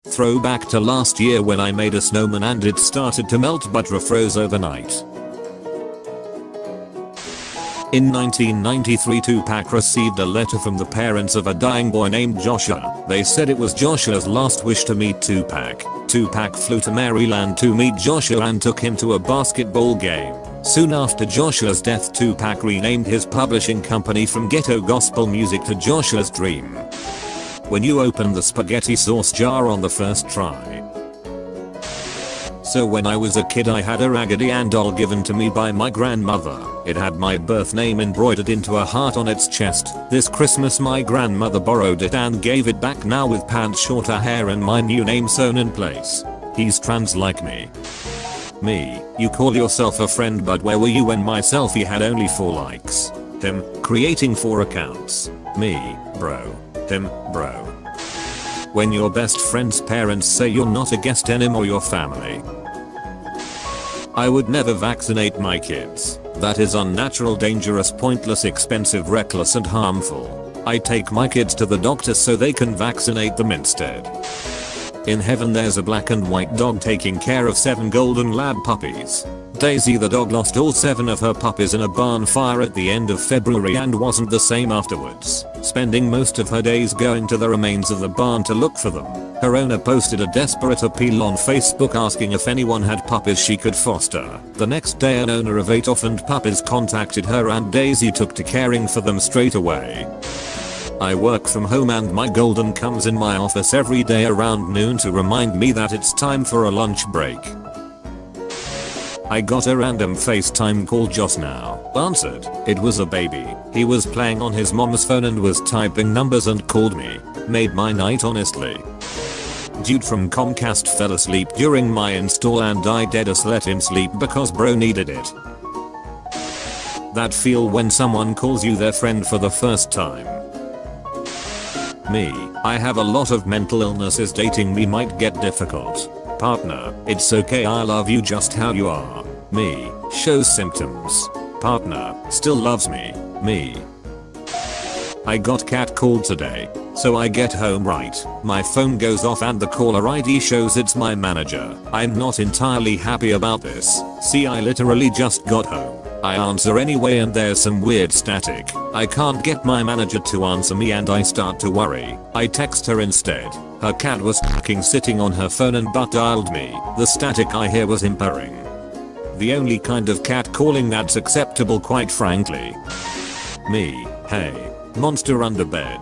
Throwback to last year when I made a snowman and it started to melt but refroze overnight. In 1993, Tupac received a letter from the parents of a dying boy named Joshua. They said it was Joshua's last wish to meet Tupac. Tupac flew to Maryland to meet Joshua and took him to a basketball game. Soon after Joshua's death, Tupac renamed his publishing company from Ghetto Gospel Music to Joshua's Dream. When you open the spaghetti sauce jar on the first try. So when I was a kid I had a Raggedy Ann doll given to me by my grandmother. It had my birth name embroidered into a heart on its chest. This Christmas my grandmother borrowed it and gave it back, now with pants, shorter hair and my new name sewn in place. He's trans like me. Me, you call yourself a friend, but where were you when my selfie had only 4 likes? Him, creating 4 accounts. Me, bro. Him, bro. When your best friend's parents say you're not a guest anymore, your family. I would never vaccinate my kids. That is unnatural, dangerous, pointless, expensive, reckless and harmful. I take my kids to the doctor so they can vaccinate them instead. In heaven there's a black and white dog taking care of 7 golden lab puppies. Daisy the dog lost all 7 of her puppies in a barn fire at the end of February and wasn't the same afterwards, spending most of her days going to the remains of the barn to look for them. Her owner posted a desperate appeal on Facebook asking if anyone had puppies she could foster. The next day an owner of 8 orphaned puppies contacted her and Daisy took to caring for them straight away. I work from home and my golden comes in my office every day around noon to remind me that it's time for a lunch break. I got a random FaceTime call just now. Answered. It was a baby. He was playing on his mom's phone and was typing numbers and called me. Made my night, honestly. Dude from Comcast fell asleep during my install and I deadass let him sleep because bro needed it. That feel when someone calls you their friend for the first time. Me, I have a lot of mental illnesses, dating me might get difficult. Partner, it's okay, I love you just how you are. Me, shows symptoms. Partner, still loves me. Me. I got catcalled today. So I get home right. My phone goes off and the caller ID shows it's my manager. I'm not entirely happy about this. See, I literally just got home. I answer anyway and there's some weird static. I can't get my manager to answer me and I start to worry. I text her instead. Her cat was fucking sitting on her phone and butt dialed me. The static I hear was him purring. The only kind of cat calling that's acceptable, quite frankly. Me, hey, monster under bed.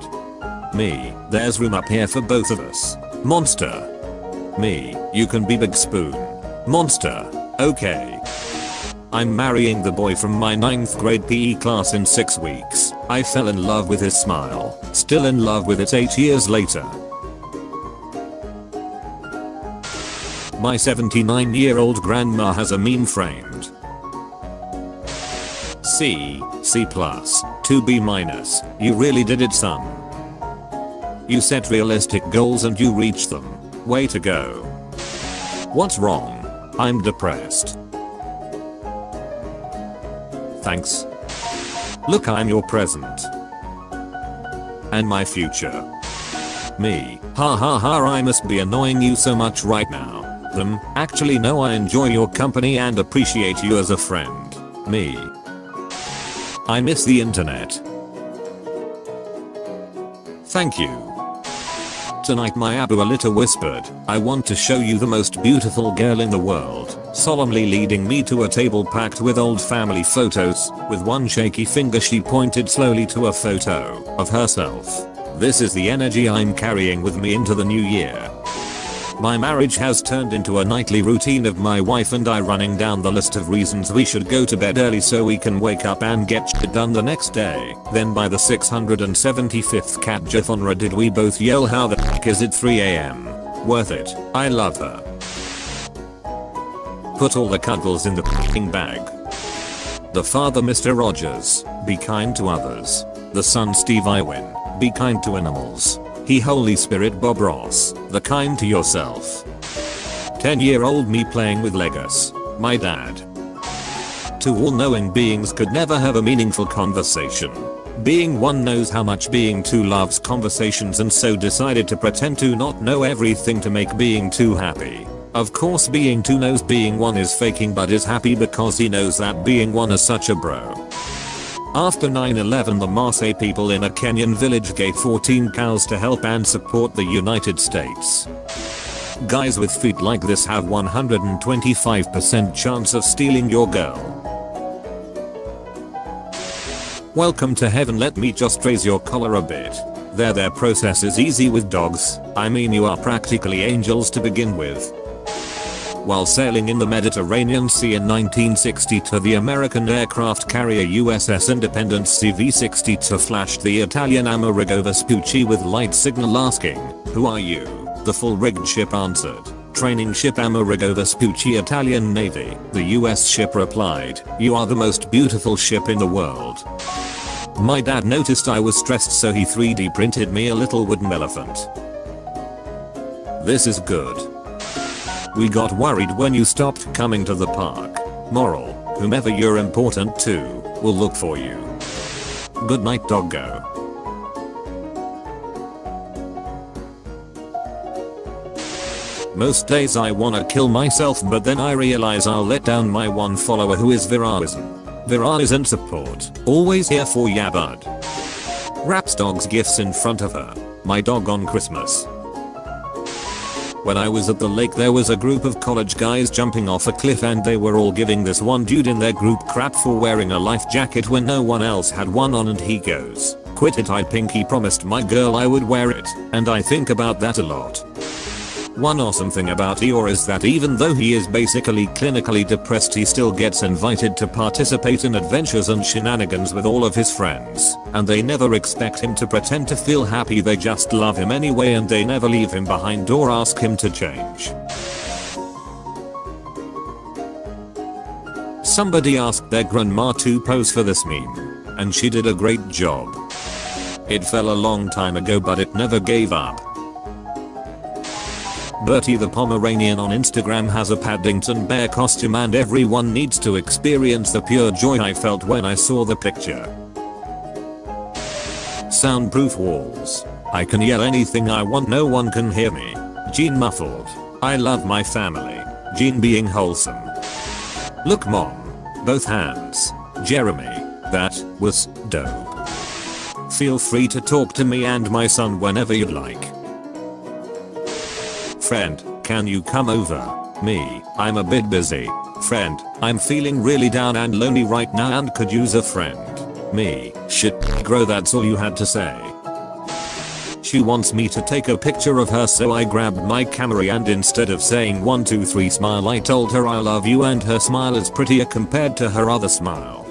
Me, there's room up here for both of us. Monster. Me, you can be Big Spoon. Monster. Okay. I'm marrying the boy from my 9th grade PE class in 6 weeks. I fell in love with his smile. Still in love with it 8 years later. My 79-year-old grandma has a meme framed. C, C+, 2B-. You really did it, son. You set realistic goals and you reached them. Way to go. What's wrong? I'm depressed. Thanks. Look, I'm your present. And my future. Me, ha ha ha, I must be annoying you so much right now. Them, actually no, I enjoy your company and appreciate you as a friend. Me. I miss the internet. Thank you. Tonight my abuelita whispered, I want to show you the most beautiful girl in the world, solemnly leading me to a table packed with old family photos. With one shaky finger she pointed slowly to a photo of herself. This is the energy I'm carrying with me into the new year. My marriage has turned into a nightly routine of my wife and I running down the list of reasons we should go to bed early so we can wake up and get shit done the next day. Then by the 675th cat gif on Reddit we both yell, how the fuck is it 3 AM? Worth it. I love her. Put all the cuddles in the fucking bag. The father, Mr. Rogers, be kind to others. The son, Steve Irwin, be kind to animals. He, Holy Spirit, Bob Ross, the kind to yourself. 10-year-old me playing with Legos. My dad. Two all-knowing beings could never have a meaningful conversation. Being 1 knows how much being 2 loves conversations and so decided to pretend to not know everything to make being 2 happy. Of course being 2 knows being 1 is faking but is happy because he knows that being 1 is such a bro. After 9/11 the Maasai people in a Kenyan village gave 14 cows to help and support the United States. Guys with feet like this have 125% chance of stealing your girl. Welcome to heaven, let me just raise your collar a bit. Their process is easy with dogs, I mean you are practically angels to begin with. While sailing in the Mediterranean Sea in 1962 the American aircraft carrier USS Independence CV-62 flashed the Italian Amerigo Vespucci with light signal asking, "Who are you?" The full-rigged ship answered, "Training ship Amerigo Vespucci, Italian Navy." The US ship replied, "You are the most beautiful ship in the world." My dad noticed I was stressed so he 3D printed me a little wooden elephant. This is good. We got worried when you stopped coming to the park. Moral: whomever you're important to will look for you. Good night, doggo. Most days I wanna kill myself but then I realize I'll let down my 1 follower who is Viralism. Viralism support. Always here for ya bud. Wraps dog's gifts in front of her. My dog on Christmas. When I was at the lake there was a group of college guys jumping off a cliff and they were all giving this one dude in their group crap for wearing a life jacket when no one else had one on and he goes, "Quit it, I pinky promised my girl I would wear it," and I think about that a lot. One awesome thing about Eeyore is that even though he is basically clinically depressed he still gets invited to participate in adventures and shenanigans with all of his friends, and they never expect him to pretend to feel happy, they just love him anyway and they never leave him behind or ask him to change. Somebody asked their grandma to pose for this meme, and she did a great job. It fell a long time ago but it never gave up. Bertie the Pomeranian on Instagram has a Paddington Bear costume and everyone needs to experience the pure joy I felt when I saw the picture. Soundproof walls. I can yell anything I want, no one can hear me. Gene muffled. I love my family. Gene being wholesome. Look mom. Both hands. Jeremy. That was dope. Feel free to talk to me and my son whenever you'd like. Friend, can you come over? Me, I'm a bit busy. Friend, I'm feeling really down and lonely right now and could use a friend. Me, shit bro, that's all you had to say. She wants me to take a picture of her so I grabbed my camera and instead of saying 1 2 3 smile I told her I love you and her smile is prettier compared to her other smile.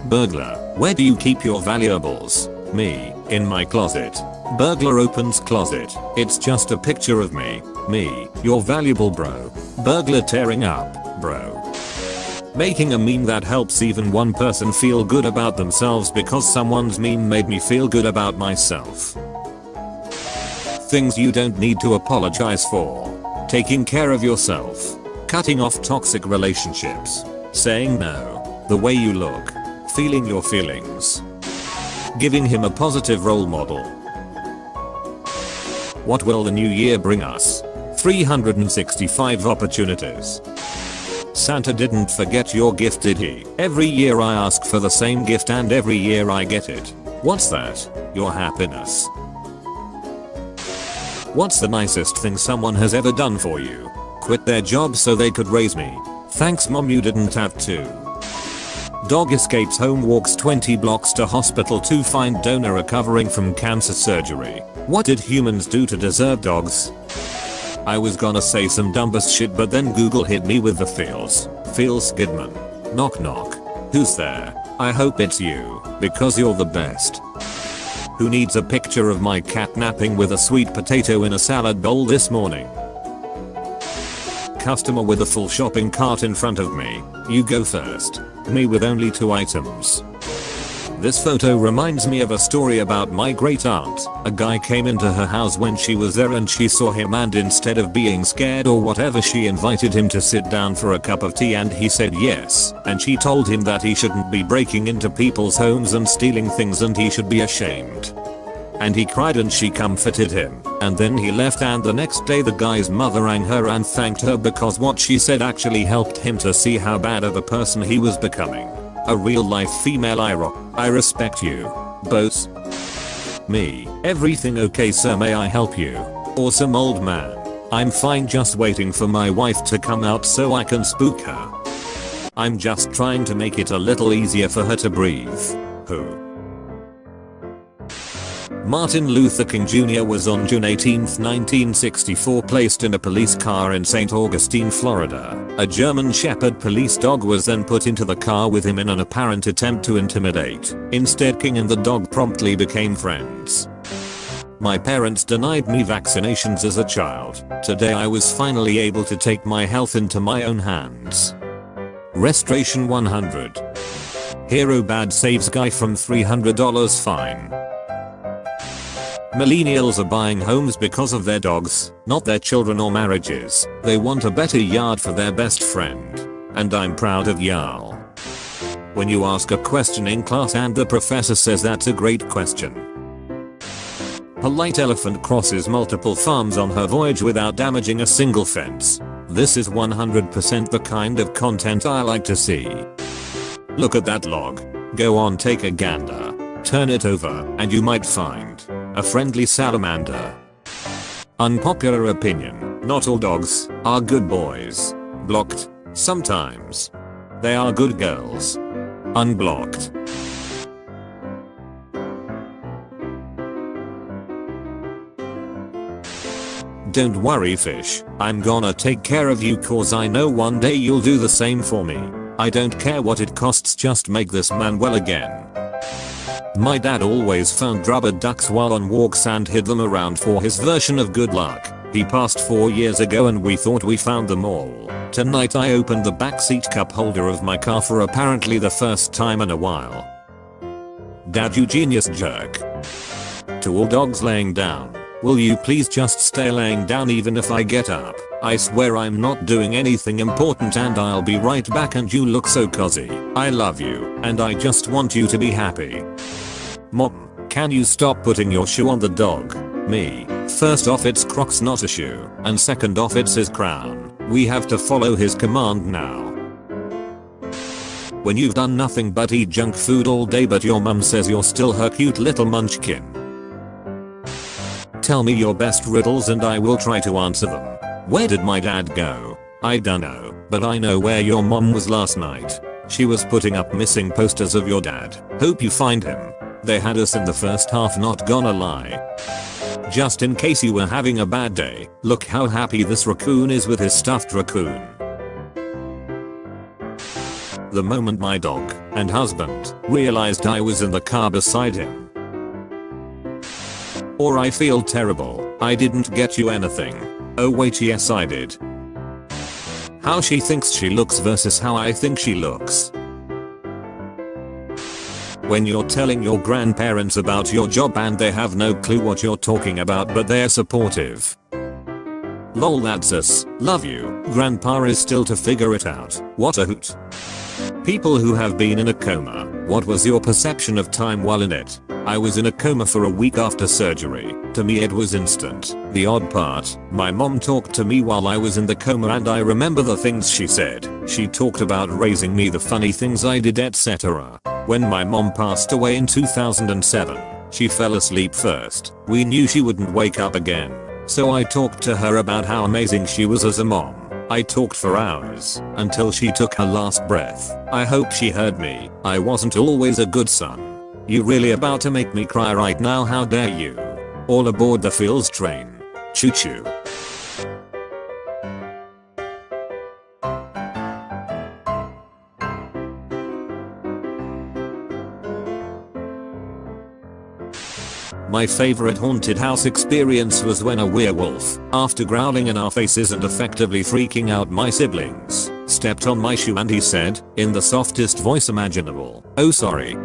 Burglar, where do you keep your valuables? Me, in my closet. Burglar opens closet. It's just a picture of me. Me, your valuable bro. Burglar tearing up, bro. Making a meme that helps even one person feel good about themselves because someone's meme made me feel good about myself. Things you don't need to apologize for. Taking care of yourself. Cutting off toxic relationships. Saying no. The way you look. Feeling your feelings. Giving him a positive role model. What will the new year bring us? 365 opportunities. Santa didn't forget your gift, did he? Every year I ask for the same gift and every year I get it. What's that? Your happiness. What's the nicest thing someone has ever done for you? Quit their job so they could raise me. Thanks mom, you didn't have to. Dog escapes home, walks 20 blocks to hospital to find donor recovering from cancer surgery. What did humans do to deserve dogs? I was gonna say some dumbest shit but then Google hit me with the feels. Feels Skidman. Knock knock. Who's there? I hope it's you, because you're the best. Who needs a picture of my cat napping with a sweet potato in a salad bowl this morning? Customer with a full shopping cart in front of me. You go first. Me with only 2 items. This photo reminds me of a story about my great aunt. A guy came into her house when she was there and she saw him, and instead of being scared or whatever, she invited him to sit down for a cup of tea and he said yes. And she told him that he shouldn't be breaking into people's homes and stealing things and he should be ashamed. And he cried and she comforted him. And then he left, and the next day the guy's mother rang her and thanked her because what she said actually helped him to see how bad of a person he was becoming. A real life female IRO. I respect you. Boss. Me. Everything okay sir, may I help you? Awesome old man. I'm fine, just waiting for my wife to come out so I can spook her. I'm just trying to make it a little easier for her to breathe. Who? Martin Luther King Jr. was on June 18, 1964 placed in a police car in St. Augustine, Florida. A German Shepherd police dog was then put into the car with him in an apparent attempt to intimidate. Instead, King and the dog promptly became friends. My parents denied me vaccinations as a child. Today I was finally able to take my health into my own hands. Restoration 100. Hero bad saves guy from $300 fine. Millennials are buying homes because of their dogs, not their children or marriages. They want a better yard for their best friend. And I'm proud of y'all. When you ask a question in class and the professor says that's a great question. Polite elephant crosses multiple farms on her voyage without damaging a single fence. This is 100% the kind of content I like to see. Look at that log. Go on, take a gander. Turn it over, and you might find a friendly salamander. Unpopular opinion. Not all dogs are good boys. Blocked. Sometimes. They are good girls. Unblocked. Don't worry fish, I'm gonna take care of you cause I know one day you'll do the same for me. I don't care what it costs, just make this man well again. My dad always found rubber ducks while on walks and hid them around for his version of good luck. He passed 4 years ago and we thought we found them all. Tonight I opened the backseat cup holder of my car for apparently the first time in a while. Dad, you genius jerk. To all dogs laying down, will you please just stay laying down even if I get up? I swear I'm not doing anything important and I'll be right back, and you look so cozy. I love you and I just want you to be happy. Mom, can you stop putting your shoe on the dog? Me. First off, it's Crocs, not a shoe, and second off, it's his crown. We have to follow his command now. When you've done nothing but eat junk food all day but your mum says you're still her cute little munchkin. Tell me your best riddles and I will try to answer them. Where did my dad go? I dunno, but I know where your mom was last night. She was putting up missing posters of your dad. Hope you find him. They had us in the first half, not gonna lie. Just in case you were having a bad day, look how happy this raccoon is with his stuffed raccoon. The moment my dog and husband realized I was in the car beside him. Or I feel terrible, I didn't get you anything. Oh wait, yes I did. How she thinks she looks versus how I think she looks. When you're telling your grandparents about your job and they have no clue what you're talking about but they're supportive. Lol, that's us. Love you. Grandpa is still to figure it out. What a hoot. People who have been in a coma. What was your perception of time while in it? I was in a coma for a week after surgery. To me it was instant. The odd part, my mom talked to me while I was in the coma and I remember the things she said. She talked about raising me, the funny things I did, etc. When my mom passed away in 2007, she fell asleep first. We knew she wouldn't wake up again. So I talked to her about how amazing she was as a mom. I talked for hours, until she took her last breath. I hope she heard me. I wasn't always a good son. You really about to make me cry right now, how dare you. All aboard the Feels train. Choo choo. My favorite haunted house experience was when a werewolf, after growling in our faces and effectively freaking out my siblings, stepped on my shoe and he said, in the softest voice imaginable, "Oh sorry."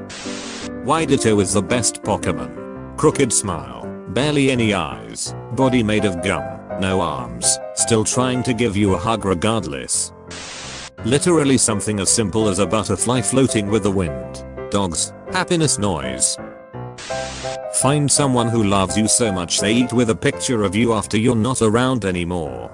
Why Ditto is the best Pokemon. Crooked smile, barely any eyes, body made of gum, no arms, still trying to give you a hug regardless. Literally something as simple as a butterfly floating with the wind. Dogs, happiness noise. Find someone who loves you so much they eat with a picture of you after you're not around anymore.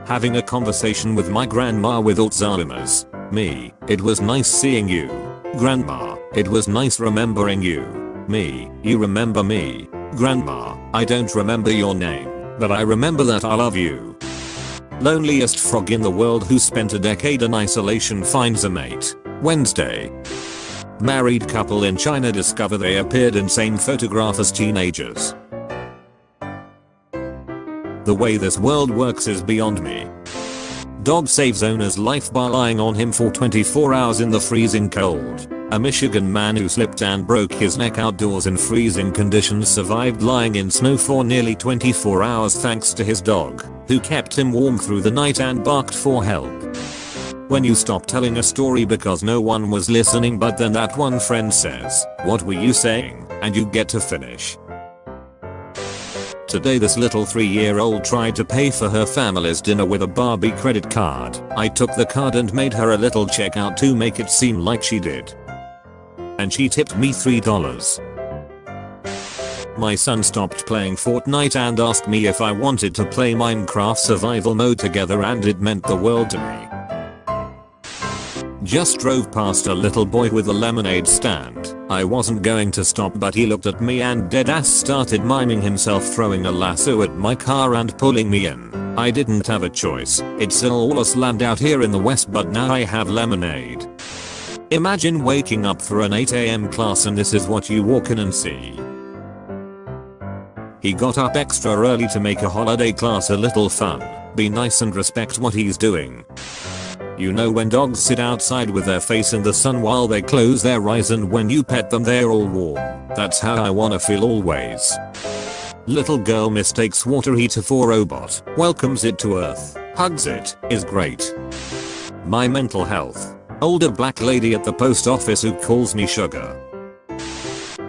Having a conversation with my grandma with Alzheimer's. Me, it was nice seeing you. Grandma, it was nice remembering you. Me, you remember me. Grandma, I don't remember your name, but I remember that I love you. Loneliest frog in the world who spent a decade in isolation finds a mate. Wednesday. Married couple in China discover they appeared in same photograph as teenagers. The way this world works is beyond me. Dog saves owner's life by lying on him for 24 hours in the freezing cold. A Michigan man who slipped and broke his neck outdoors in freezing conditions survived lying in snow for nearly 24 hours thanks to his dog, who kept him warm through the night and barked for help. When you stop telling a story because no one was listening but then that one friend says, "What were you saying?" and you get to finish. Today this little 3-year-old tried to pay for her family's dinner with a Barbie credit card. I took the card and made her a little checkout to make it seem like she did. And she tipped me $3. My son stopped playing Fortnite and asked me if I wanted to play Minecraft survival mode together and it meant the world to me. Just drove past a little boy with a lemonade stand. I wasn't going to stop but he looked at me and deadass started miming himself throwing a lasso at my car and pulling me in. I didn't have a choice. It's still lawless land out here in the west but now I have lemonade. Imagine waking up for an 8 AM class and this is what you walk in and see. He got up extra early to make a holiday class a little fun. Be nice and respect what he's doing. You know when dogs sit outside with their face in the sun while they close their eyes and when you pet them they're all warm. That's how I wanna feel always. Little girl mistakes water heater for robot, welcomes it to earth, hugs it, is great. My mental health. Older black lady at the post office who calls me sugar.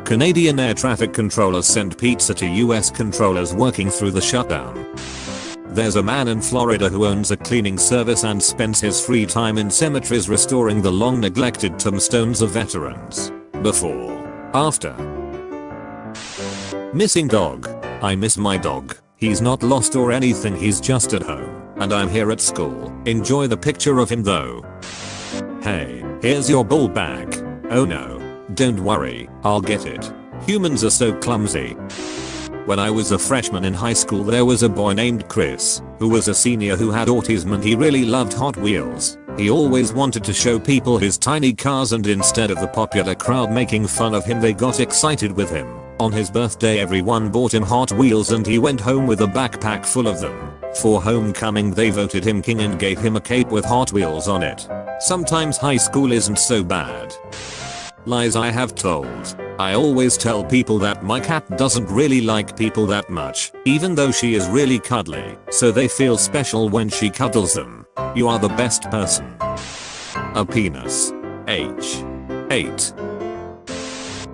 Canadian air traffic controllers send pizza to US controllers working through the shutdown. There's a man in Florida who owns a cleaning service and spends his free time in cemeteries restoring the long neglected tombstones of veterans. Before. After. Missing dog. I miss my dog. He's not lost or anything, he's just at home. And I'm here at school. Enjoy the picture of him though. Hey, here's your ball bag. Oh no. Don't worry, I'll get it. Humans are so clumsy. When I was a freshman in high school there was a boy named Chris, who was a senior who had autism and he really loved Hot Wheels. He always wanted to show people his tiny cars and instead of the popular crowd making fun of him they got excited with him. On his birthday everyone bought him Hot Wheels and he went home with a backpack full of them. For homecoming they voted him king and gave him a cape with Hot Wheels on it. Sometimes high school isn't so bad. Lies I have told. I always tell people that my cat doesn't really like people that much, even though she is really cuddly, so they feel special when she cuddles them. You are the best person. A penis. H. 8.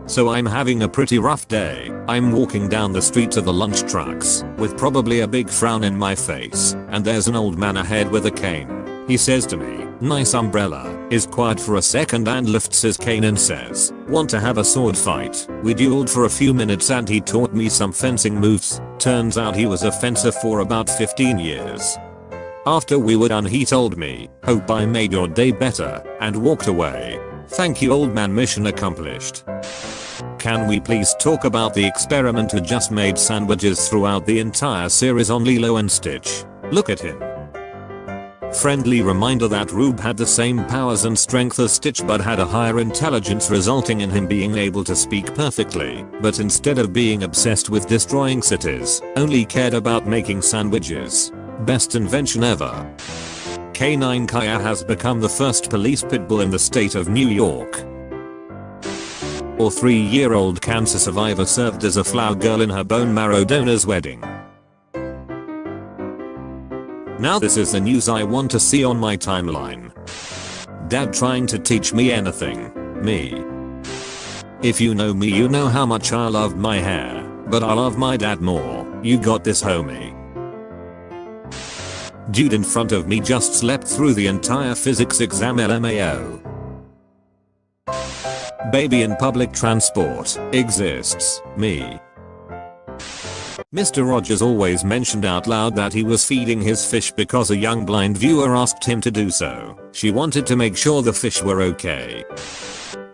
So I'm having a pretty rough day. I'm walking down the street to the lunch trucks, with probably a big frown in my face, and there's an old man ahead with a cane. He says to me, "Nice umbrella," is quiet for a second and lifts his cane and says, "Want to have a sword fight?" We dueled for a few minutes and he taught me some fencing moves. Turns out he was a fencer for about 15 years. After we were done he told me, "Hope I made your day better," and walked away. Thank you old man, mission accomplished. Can we please talk about the experiment who just made sandwiches throughout the entire series on Lilo and Stitch? Look at him. Friendly reminder that Rube had the same powers and strength as Stitch but had a higher intelligence resulting in him being able to speak perfectly, but instead of being obsessed with destroying cities, only cared about making sandwiches. Best invention ever. Canine Kaya has become the first police pit bull in the state of New York. Or 3-year-old cancer survivor served as a flower girl in her bone marrow donor's wedding. Now this is the news I want to see on my timeline. Dad trying to teach me anything. Me. If you know me, you know how much I love my hair, but I love my dad more. You got this, homie. Dude in front of me just slept through the entire physics exam, LMAO. Baby in public transport exists, me. Mr. Rogers always mentioned out loud that he was feeding his fish because a young blind viewer asked him to do so. She wanted to make sure the fish were okay.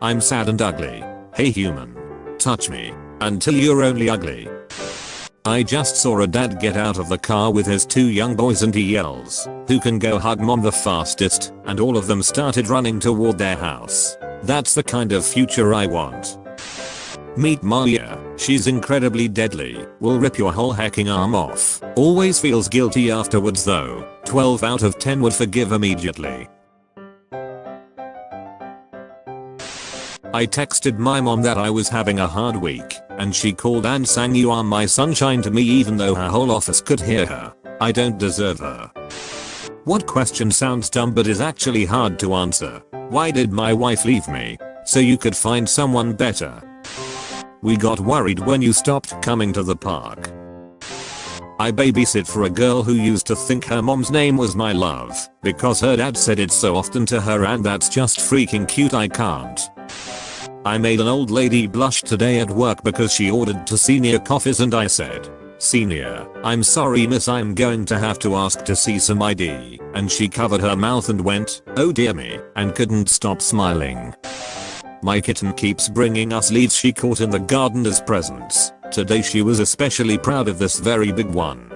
I'm sad and ugly. Hey human. Touch me. Until you're only ugly. I just saw a dad get out of the car with his 2 young boys and he yells, "Who can go hug mom the fastest?" And all of them started running toward their house. That's the kind of future I want. Meet Maya. She's incredibly deadly. Will rip your whole hacking arm off. Always feels guilty afterwards though. 12 out of 10 would forgive immediately. I texted my mom that I was having a hard week, and she called and sang "You Are My Sunshine" to me even though her whole office could hear her. I don't deserve her. What question sounds dumb but is actually hard to answer? Why did my wife leave me? So you could find someone better. We got worried when you stopped coming to the park. I babysit for a girl who used to think her mom's name was My Love, because her dad said it so often to her, and that's just freaking cute. I can't. I made an old lady blush today at work because she ordered 2 senior coffees and I said, "Senior, I'm sorry miss, I'm going to have to ask to see some ID." And she covered her mouth and went, "Oh dear me," and couldn't stop smiling. My kitten keeps bringing us leads she caught in the garden as presents. Today she was especially proud of this very big one.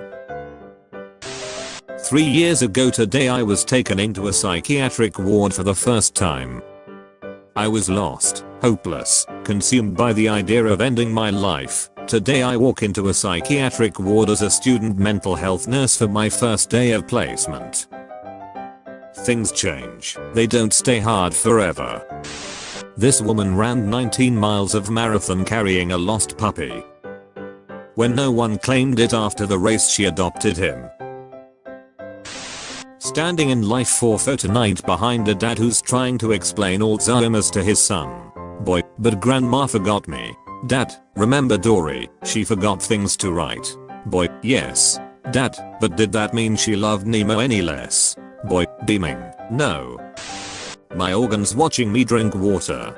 3 years ago today I was taken into a psychiatric ward for the first time. I was lost, hopeless, consumed by the idea of ending my life. Today I walk into a psychiatric ward as a student mental health nurse for my first day of placement. Things change. They don't stay hard forever. This woman ran 19 miles of marathon carrying a lost puppy. When no one claimed it after the race, she adopted him. Standing in life for photo night behind a dad who's trying to explain Alzheimer's to his son. Boy, but grandma forgot me. Dad, remember Dory? She forgot things to write. Boy, yes. Dad, but did that mean she loved Nemo any less? Boy, beaming. No. My organs watching me drink water.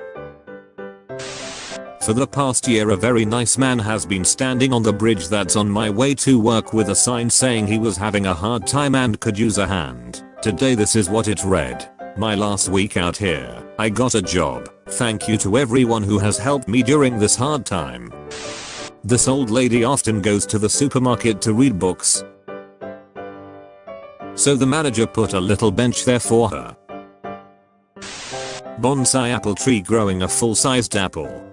For the past year a very nice man has been standing on the bridge that's on my way to work with a sign saying he was having a hard time and could use a hand. Today this is what it read. "My last week out here, I got a job. Thank you to everyone who has helped me during this hard time." This old lady often goes to the supermarket to read books. So the manager put a little bench there for her. Bonsai apple tree growing a full-sized apple.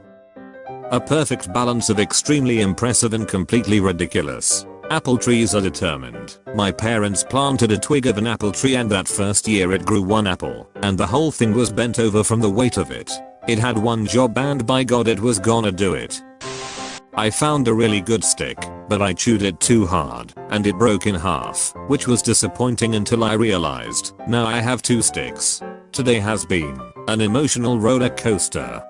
A perfect balance of extremely impressive and completely ridiculous. Apple trees are determined. My parents planted a twig of an apple tree and that first year it grew 1 apple, and the whole thing was bent over from the weight of it. It had one job and by God it was gonna do it. I found a really good stick, but I chewed it too hard, and it broke in half, which was disappointing until I realized, now I have 2 sticks. Today has been an emotional roller coaster.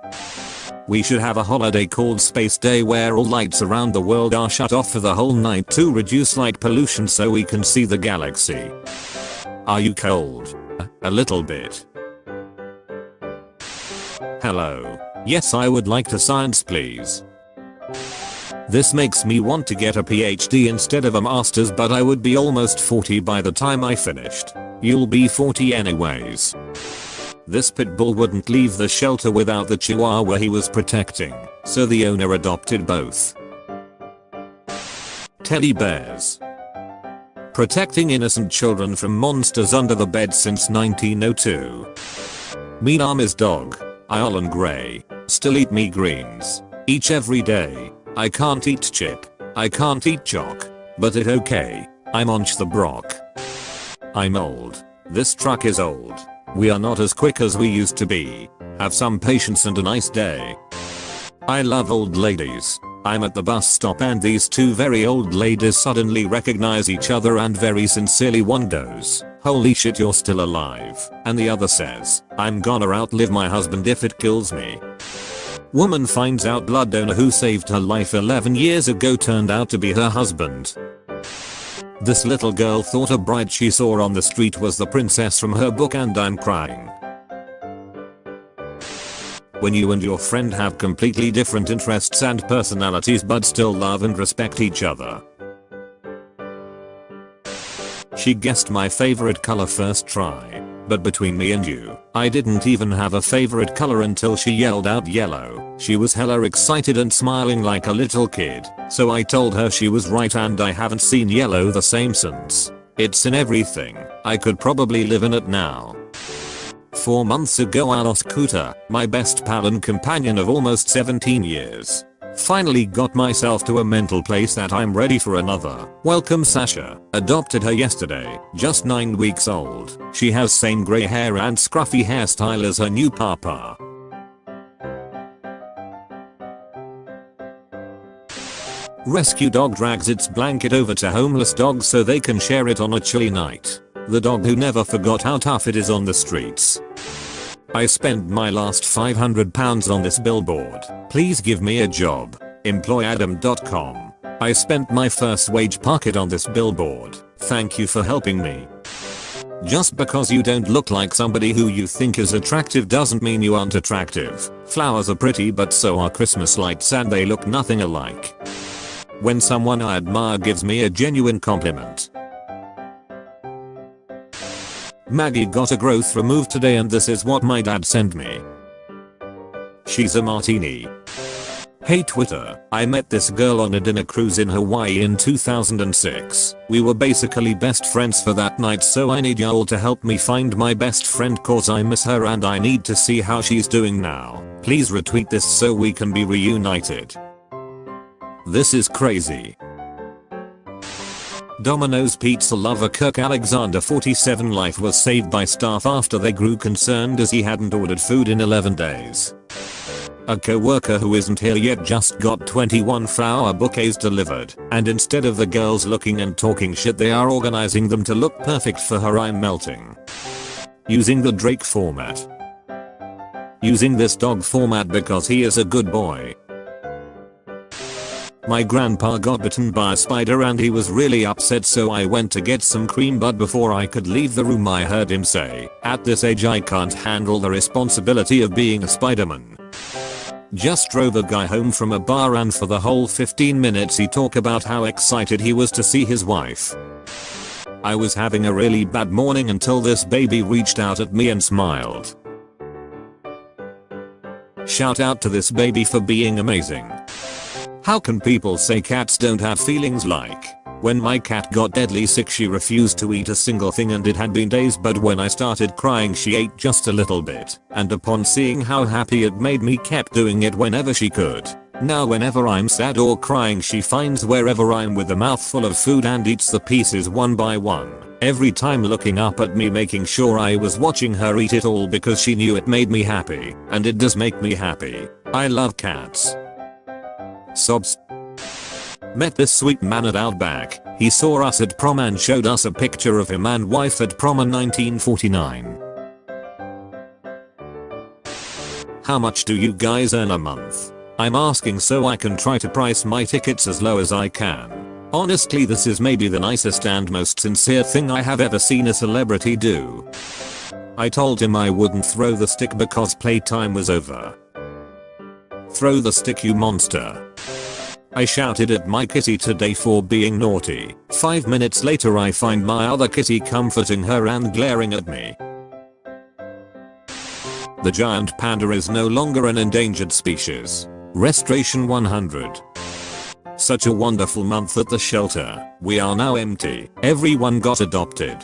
We should have a holiday called Space Day where all lights around the world are shut off for the whole night to reduce light pollution so we can see the galaxy. Are you cold? A little bit. Hello. Yes, I would like to science please. This makes me want to get a PhD instead of a master's, but I would be almost 40 by the time I finished. You'll be 40 anyways. This pit bull wouldn't leave the shelter without the chihuahua he was protecting, so the owner adopted both. Teddy bears. Protecting innocent children from monsters under the bed since 1902. Me name is dog. Ireland Grey. Still eat me greens. Each every day. I can't eat chip. I can't eat chalk. But it okay. I'm onch the brock. I'm old. This truck is old. We are not as quick as we used to be. Have some patience and a nice day. I love old ladies. I'm at the bus stop and these 2 very old ladies suddenly recognize each other and very sincerely one goes, "Holy shit, you're still alive." And the other says, "I'm gonna outlive my husband if it kills me." Woman finds out blood donor who saved her life 11 years ago turned out to be her husband. This little girl thought a bride she saw on the street was the princess from her book and I'm crying. When you and your friend have completely different interests and personalities but still love and respect each other. She guessed my favorite color first try, but between me and you, I didn't even have a favorite color until she yelled out yellow. She was hella excited and smiling like a little kid, so I told her she was right and I haven't seen yellow the same since. It's in everything. I could probably live in it now. 4 months ago I lost Kuta, my best pal and companion of almost 17 years. Finally got myself to a mental place that I'm ready for another. Welcome Sasha. Adopted her yesterday, just 9 weeks old. She has same grey hair and scruffy hairstyle as her new papa. Rescue dog drags its blanket over to homeless dogs so they can share it on a chilly night. The dog who never forgot how tough it is on the streets. I spent my last £500 on this billboard. Please give me a job. Employadam.com. I spent my first wage pocket on this billboard. Thank you for helping me. Just because you don't look like somebody who you think is attractive doesn't mean you aren't attractive. Flowers are pretty but so are Christmas lights and they look nothing alike. When someone I admire gives me a genuine compliment. Maggie got a growth removed today and this is what my dad sent me. She's a martini. Hey Twitter, I met this girl on a dinner cruise in Hawaii in 2006. We were basically best friends for that night so I need y'all to help me find my best friend cause I miss her and I need to see how she's doing now. Please retweet this so we can be reunited. This is crazy. Domino's pizza lover Kirk Alexander 47 life was saved by staff after they grew concerned as he hadn't ordered food in 11 days. A co-worker who isn't here yet just got 21 flower bouquets delivered, and instead of the girls looking and talking shit they are organizing them to look perfect for her. I'm melting. Using the Drake format. Using this dog format because he is a good boy. My grandpa got bitten by a spider and he was really upset so I went to get some cream but before I could leave the room I heard him say, "At this age I can't handle the responsibility of being a Spider-Man." Just drove a guy home from a bar and for the whole 15 minutes he talked about how excited he was to see his wife. I was having a really bad morning until this baby reached out at me and smiled. Shout out to this baby for being amazing. How can people say cats don't have feelings? Like, when my cat got deadly sick she refused to eat a single thing and it had been days but when I started crying she ate just a little bit and upon seeing how happy it made me kept doing it whenever she could. Now whenever I'm sad or crying she finds wherever I'm with a mouthful of food and eats the pieces one by one. Every time looking up at me making sure I was watching her eat it all because she knew it made me happy and it does make me happy. I love cats. Sobs. Met this sweet man at Outback. He saw us at prom and showed us a picture of him and wife at prom in 1949. How much do you guys earn a month? I'm asking so I can try to price my tickets as low as I can. Honestly this is maybe the nicest and most sincere thing I have ever seen a celebrity do. I told him I wouldn't throw the stick because playtime was over. Throw the stick you monster. I shouted at my kitty today for being naughty. 5 minutes later I find my other kitty comforting her and glaring at me. The giant panda is no longer an endangered species. Restoration 100. Such a wonderful month at the shelter. We are now empty. Everyone got adopted.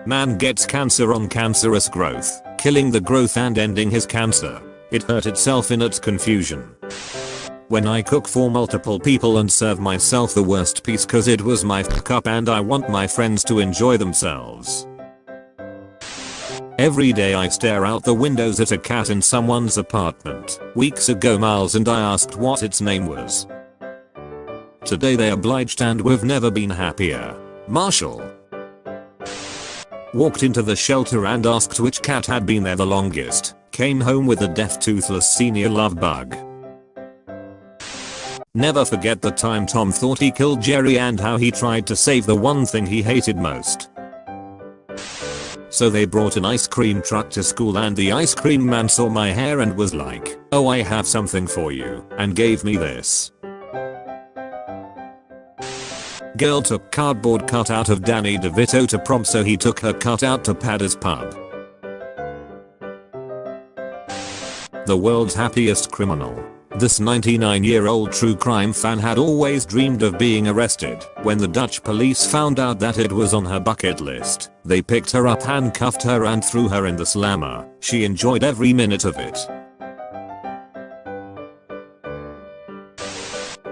Man gets cancer on cancerous growth, killing the growth and ending his cancer. It hurt itself in its confusion. When I cook for multiple people and serve myself the worst piece cause it was my fuck up and I want my friends to enjoy themselves. Every day I stare out the windows at a cat in someone's apartment. Weeks ago Miles and I asked what its name was. Today they obliged and we've never been happier. Marshall. Walked into the shelter and asked which cat had been there the longest. came home with a deaf toothless senior love bug. Never forget the time Tom thought he killed Jerry and how he tried to save the one thing he hated most. So they brought an ice cream truck to school and the ice cream man saw my hair and was like, "Oh, I have something for you," and gave me this. Girl took cardboard cutout of Danny DeVito to prom, so he took her cutout to Paddy's pub. The world's happiest criminal. This 99-year-old true crime fan had always dreamed of being arrested. When the Dutch police found out that it was on her bucket list, they picked her up, handcuffed her and threw her in the slammer. She enjoyed every minute of it.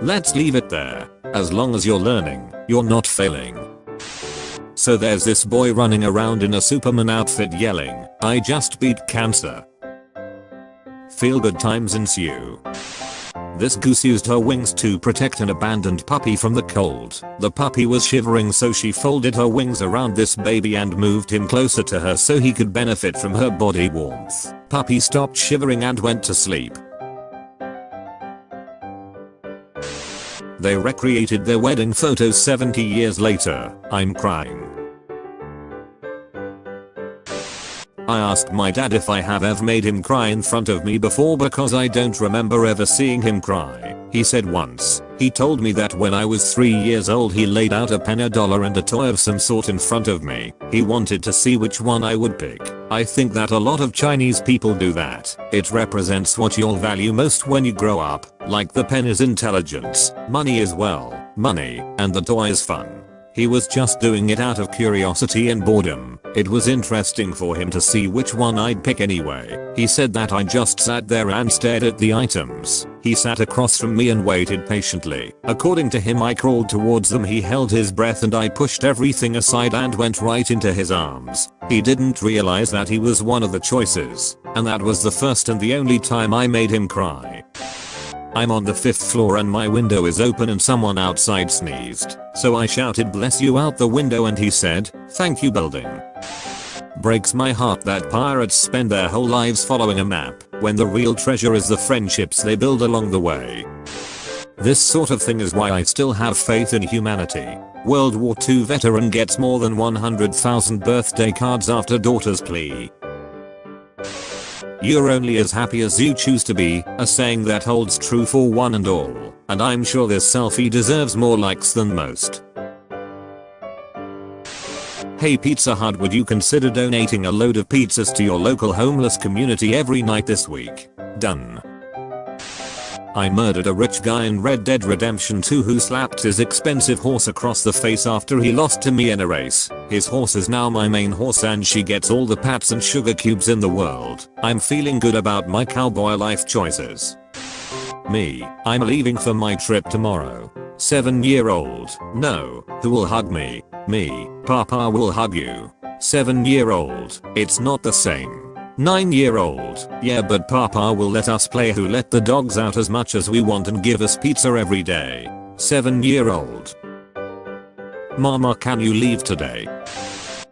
Let's leave it there. As long as you're learning, you're not failing. So there's this boy running around in a Superman outfit yelling, "I just beat cancer." Feel good times ensue. This goose used her wings to protect an abandoned puppy from the cold. The puppy was shivering, so she folded her wings around this baby and moved him closer to her so he could benefit from her body warmth. Puppy stopped shivering and went to sleep. They recreated their wedding photos 70 years later. I'm crying. I asked my dad if I have ever made him cry in front of me before because I don't remember ever seeing him cry. He said once. He told me that when I was 3 years old he laid out a pen, a dollar and a toy of some sort in front of me. He wanted to see which one I would pick. I think that a lot of Chinese people do that. It represents what you'll value most when you grow up. Like the pen is intelligence, money is money, and the toy is fun. He was just doing it out of curiosity and boredom. It was interesting for him to see which one I'd pick anyway. He said that I just sat there and stared at the items. He sat across from me and waited patiently. According to him, I crawled towards them, he held his breath, and I pushed everything aside and went right into his arms. He didn't realize that he was one of the choices, and that was the first and the only time I made him cry. I'm on the 5th floor and my window is open and someone outside sneezed. So I shouted "bless you" out the window and he said, "Thank you, building." Breaks my heart that pirates spend their whole lives following a map, when the real treasure is the friendships they build along the way. This sort of thing is why I still have faith in humanity. World War II veteran gets more than 100,000 birthday cards after daughter's plea. You're only as happy as you choose to be, a saying that holds true for one and all, and I'm sure this selfie deserves more likes than most. Hey Pizza Hut, would you consider donating a load of pizzas to your local homeless community every night this week? Done. I murdered a rich guy in Red Dead Redemption 2 who slapped his expensive horse across the face after he lost to me in a race. His horse is now my main horse and she gets all the pats and sugar cubes in the world. I'm feeling good about my cowboy life choices. Me, I'm leaving for my trip tomorrow. 7-year-old, no, who will hug me? Me, Papa will hug you. 7-year-old, it's not the same. 9-year-old, yeah, but Papa will let us play Who Let the Dogs Out as much as we want and give us pizza every day. 7-year-old. Mama, can you leave today?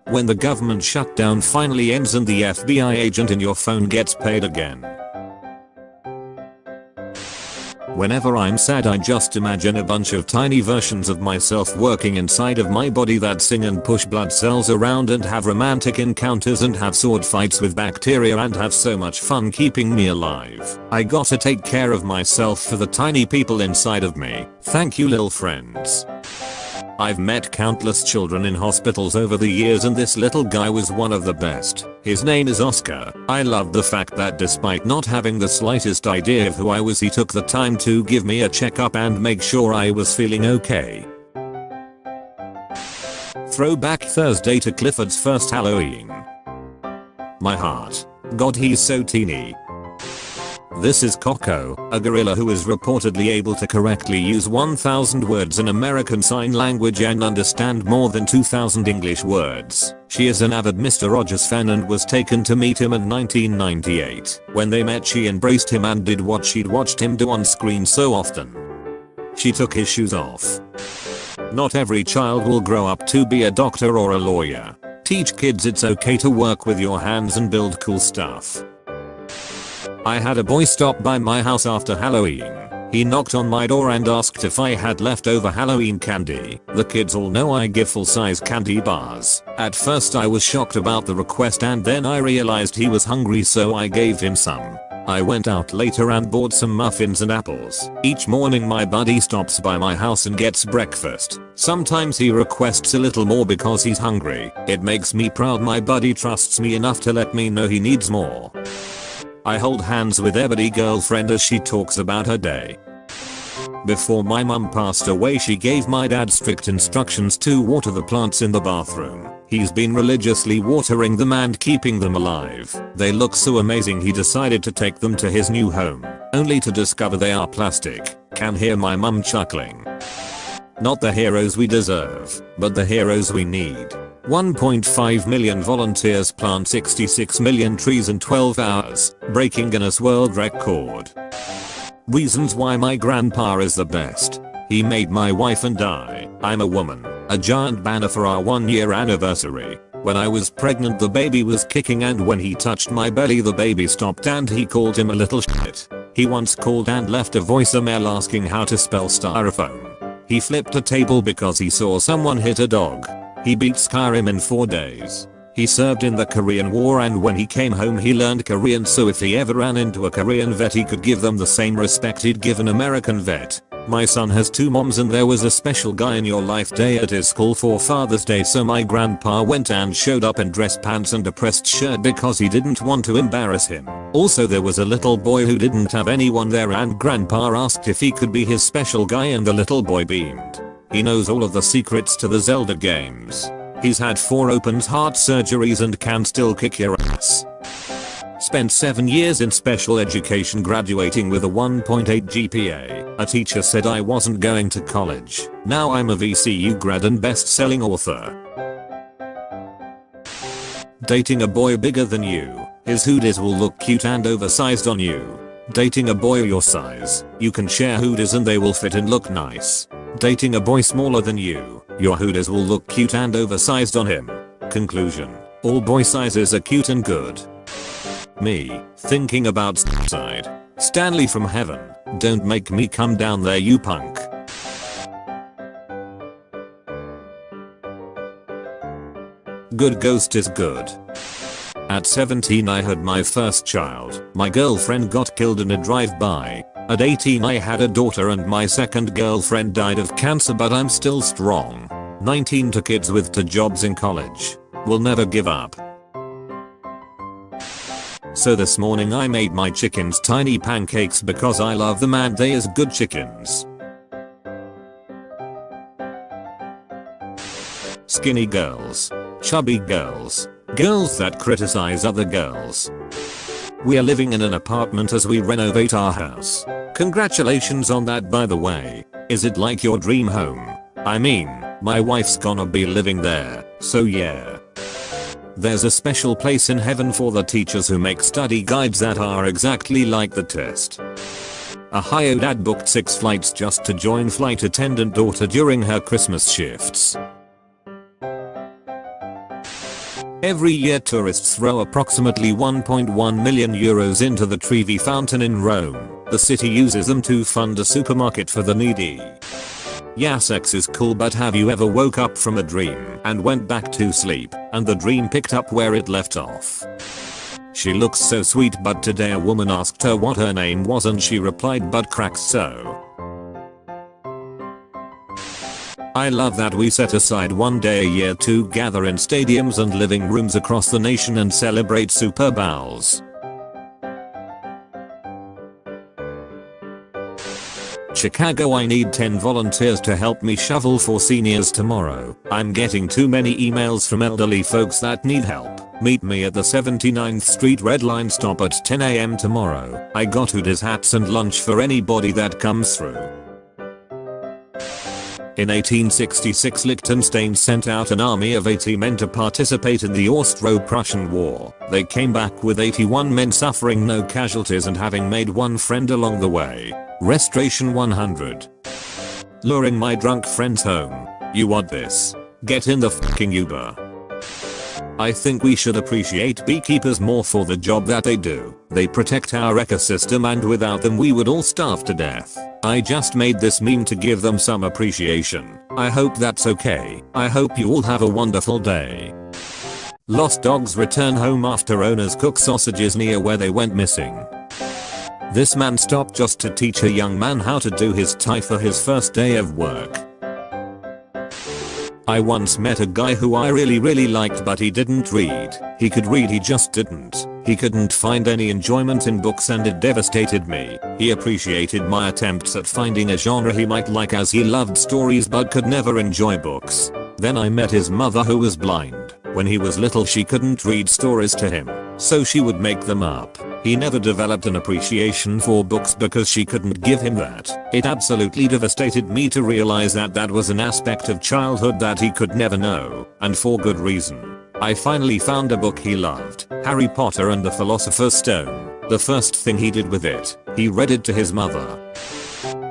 When the government shutdown finally ends and the FBI agent in your phone gets paid again. Whenever I'm sad, I just imagine a bunch of tiny versions of myself working inside of my body that sing and push blood cells around and have romantic encounters and have sword fights with bacteria and have so much fun keeping me alive. I gotta take care of myself for the tiny people inside of me. Thank you, little friends. I've met countless children in hospitals over the years and this little guy was one of the best. His name is Oscar. I loved the fact that despite not having the slightest idea of who I was, he took the time to give me a checkup and make sure I was feeling okay. Throwback Thursday to Clifford's first Halloween. My heart. God, he's so teeny. This is Coco, a gorilla who is reportedly able to correctly use 1,000 words in American Sign Language and understand more than 2,000 English words. She is an avid Mr. Rogers fan and was taken to meet him in 1998. When they met, she embraced him and did what she'd watched him do on screen so often. She took his shoes off. Not every child will grow up to be a doctor or a lawyer. Teach kids it's okay to work with your hands and build cool stuff. I had a boy stop by my house after Halloween. He knocked on my door and asked if I had leftover Halloween candy. The kids all know I give full-size candy bars. At first I was shocked about the request and then I realized he was hungry, so I gave him some. I went out later and bought some muffins and apples. Each morning my buddy stops by my house and gets breakfast. Sometimes he requests a little more because he's hungry. It makes me proud my buddy trusts me enough to let me know he needs more. I hold hands with every girlfriend as she talks about her day. Before my mum passed away, she gave my dad strict instructions to water the plants in the bathroom. He's been religiously watering them and keeping them alive. They look so amazing he decided to take them to his new home, only to discover they are plastic. Can hear my mum chuckling. Not the heroes we deserve, but the heroes we need. 1.5 million volunteers plant 66 million trees in 12 hours, breaking Guinness World Record. Reasons why my grandpa is the best. He made my wife and I'm a woman, a giant banner for our 1-year anniversary. When I was pregnant the baby was kicking, and when he touched my belly the baby stopped, and he called him a little shit. He once called and left a voicemail asking how to spell styrofoam. He flipped a table because he saw someone hit a dog. He beat Skyrim in 4 days. He served in the Korean War, and when he came home he learned Korean, so if he ever ran into a Korean vet he could give them the same respect he'd give an American vet. My son has 2 moms, and there was a special guy in your life day at his school for Father's Day, so my grandpa went and showed up in dress pants and a pressed shirt because he didn't want to embarrass him. Also there was a little boy who didn't have anyone there, and grandpa asked if he could be his special guy, and the little boy beamed. He knows all of the secrets to the Zelda games. He's had 4 open heart surgeries and can still kick your ass. Spent 7 years in special education, graduating with a 1.8 GPA. A teacher said I wasn't going to college. Now I'm a VCU grad and best-selling author. Dating a boy bigger than you. His hoodies will look cute and oversized on you. Dating a boy your size. You can share hoodies and they will fit and look nice. Dating a boy smaller than you. Your hoodies will look cute and oversized on him. Conclusion. All boy sizes are cute and good. Me, thinking about suicide. Stanley from heaven, don't make me come down there, you punk. Good ghost is good. At 17 I had my first child. My girlfriend got killed in a drive-by. At 18 I had a daughter and my second girlfriend died of cancer, but I'm still strong. 19 to kids with 2 jobs in college. Will never give up. So this morning I made my chickens tiny pancakes because I love them and they is good chickens. Skinny girls. Chubby girls. Girls that criticize other girls. We are living in an apartment as we renovate our house. Congratulations on that, by the way. Is it like your dream home? I mean, my wife's gonna be living there, so yeah. There's a special place in heaven for the teachers who make study guides that are exactly like the test. Ohio dad booked 6 flights just to join flight attendant daughter during her Christmas shifts. Every year tourists throw approximately 1.1 million euros into the Trevi fountain in Rome. The city uses them to fund a supermarket for the needy. Yeah, sex is cool, but have you ever woke up from a dream and went back to sleep and the dream picked up where it left off? She looks so sweet, but today a woman asked her what her name was and she replied butt cracks so. I love that we set aside one day a year to gather in stadiums and living rooms across the nation and celebrate Super Bowls. Chicago, I need 10 volunteers to help me shovel for seniors tomorrow. I'm getting too many emails from elderly folks that need help. Meet me at the 79th Street Red Line stop at 10 AM tomorrow. I got hoodies, hats and lunch for anybody that comes through. In 1866 Liechtenstein sent out an army of 80 men to participate in the Austro-Prussian War. They came back with 81 men, suffering no casualties and having made one friend along the way. Restoration 100. Luring my drunk friends home. You want this? Get in the fucking Uber. I think we should appreciate beekeepers more for the job that they do. They protect our ecosystem and without them we would all starve to death. I just made this meme to give them some appreciation. I hope that's okay. I hope you all have a wonderful day. Lost dogs return home after owners cook sausages near where they went missing. This man stopped just to teach a young man how to do his tie for his first day of work. I once met a guy who I really liked, but he didn't read. He could read, he just didn't. He couldn't find any enjoyment in books and it devastated me. He appreciated my attempts at finding a genre he might like as he loved stories but could never enjoy books. Then I met his mother who was blind. When he was little she couldn't read stories to him, so she would make them up. He never developed an appreciation for books because she couldn't give him that. It absolutely devastated me to realize that that was an aspect of childhood that he could never know, and for good reason. I finally found a book he loved, Harry Potter and the Philosopher's Stone. The first thing he did with it, he read it to his mother.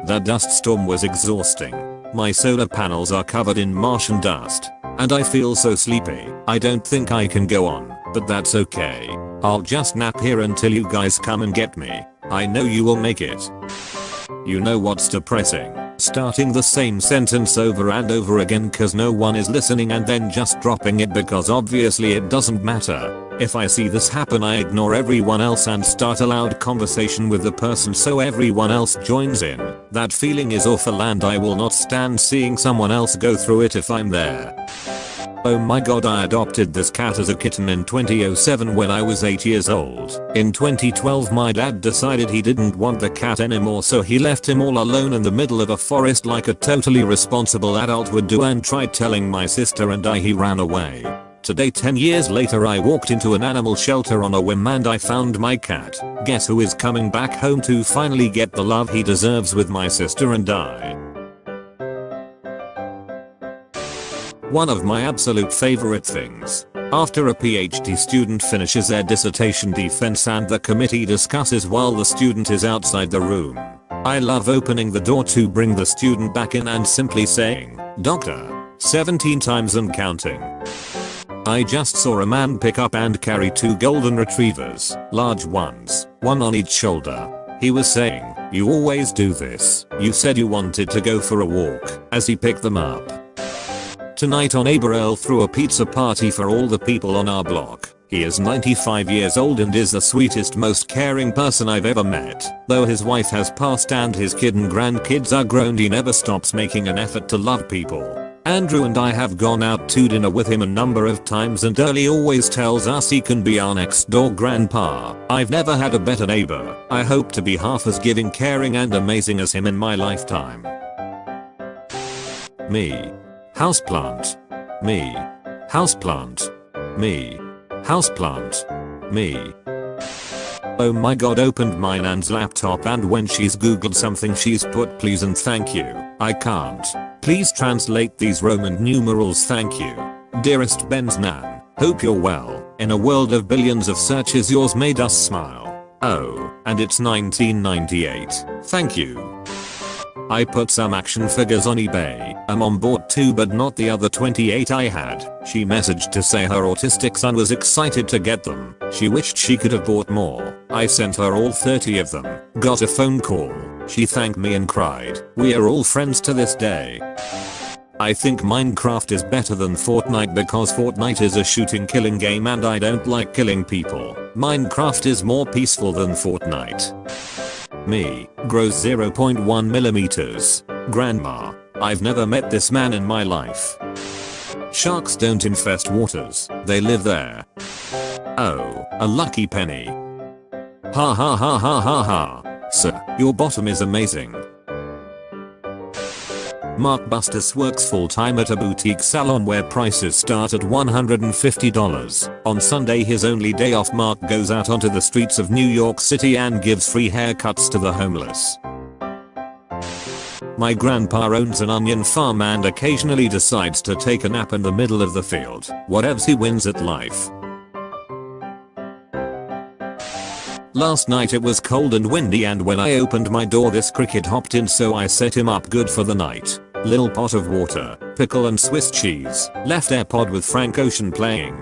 The dust storm was exhausting. My solar panels are covered in Martian dust, and I feel so sleepy. I don't think I can go on, but that's okay. I'll just nap here until you guys come and get me. I know you will make it. You know what's depressing? Starting the same sentence over and over again cause no one is listening and then just dropping it because obviously it doesn't matter. If I see this happen I ignore everyone else and start a loud conversation with the person so everyone else joins in. That feeling is awful and I will not stand seeing someone else go through it if I'm there. Oh my god, I adopted this cat as a kitten in 2007 when I was 8 years old. In 2012 my dad decided he didn't want the cat anymore so he left him all alone in the middle of a forest like a totally responsible adult would do and tried telling my sister and he ran away. Today 10 years later I walked into an animal shelter on a whim and I found my cat. Guess who is coming back home to finally get the love he deserves with my sister and I. One of my absolute favorite things. After a PhD student finishes their dissertation defense and the committee discusses while the student is outside the room. I love opening the door to bring the student back in and simply saying, "Doctor, 17 times and counting." I just saw a man pick up and carry 2 golden retrievers, large ones, one on each shoulder. He was saying, "You always do this. You said you wanted to go for a walk," as he picked them up. Tonight our neighbor Earl threw a pizza party for all the people on our block. He is 95 years old and is the sweetest, most caring person I've ever met. Though his wife has passed and his kid and grandkids are grown, he never stops making an effort to love people. Andrew and I have gone out to dinner with him a number of times and Early always tells us he can be our next door grandpa. I've never had a better neighbor. I hope to be half as giving, caring and amazing as him in my lifetime. Me. Houseplant. Me. Houseplant. Me. Houseplant. Me. Oh my god, opened my nan's laptop and when she's googled something she's put please and thank you. I can't. Please translate these Roman numerals, thank you. Dearest Ben's nan, hope you're well. In a world of billions of searches yours made us smile. Oh, and it's 1998. Thank you. I put some action figures on eBay. I'm on board too, but not the other 28 I had. She messaged to say her autistic son was excited to get them. She wished she could have bought more. I sent her all 30 of them. Got a phone call. She thanked me and cried. We are all friends to this day. I think Minecraft is better than Fortnite because Fortnite is a shooting killing game and I don't like killing people. Minecraft is more peaceful than Fortnite. Me, grows 0.1 millimeters. Grandma, I've never met this man in my life. Sharks don't infest waters, they live there. Oh, a lucky penny. Ha ha ha ha ha ha. Sir, your bottom is amazing. Mark Bustos works full-time at a boutique salon where prices start at $150. On Sunday, his only day off, Mark goes out onto the streets of New York City and gives free haircuts to the homeless. My grandpa owns an onion farm and occasionally decides to take a nap in the middle of the field. Whatevs, he wins at life. Last night it was cold and windy and when I opened my door this cricket hopped in, so I set him up good for the night. Little pot of water, pickle and Swiss cheese. Left AirPod with Frank Ocean playing.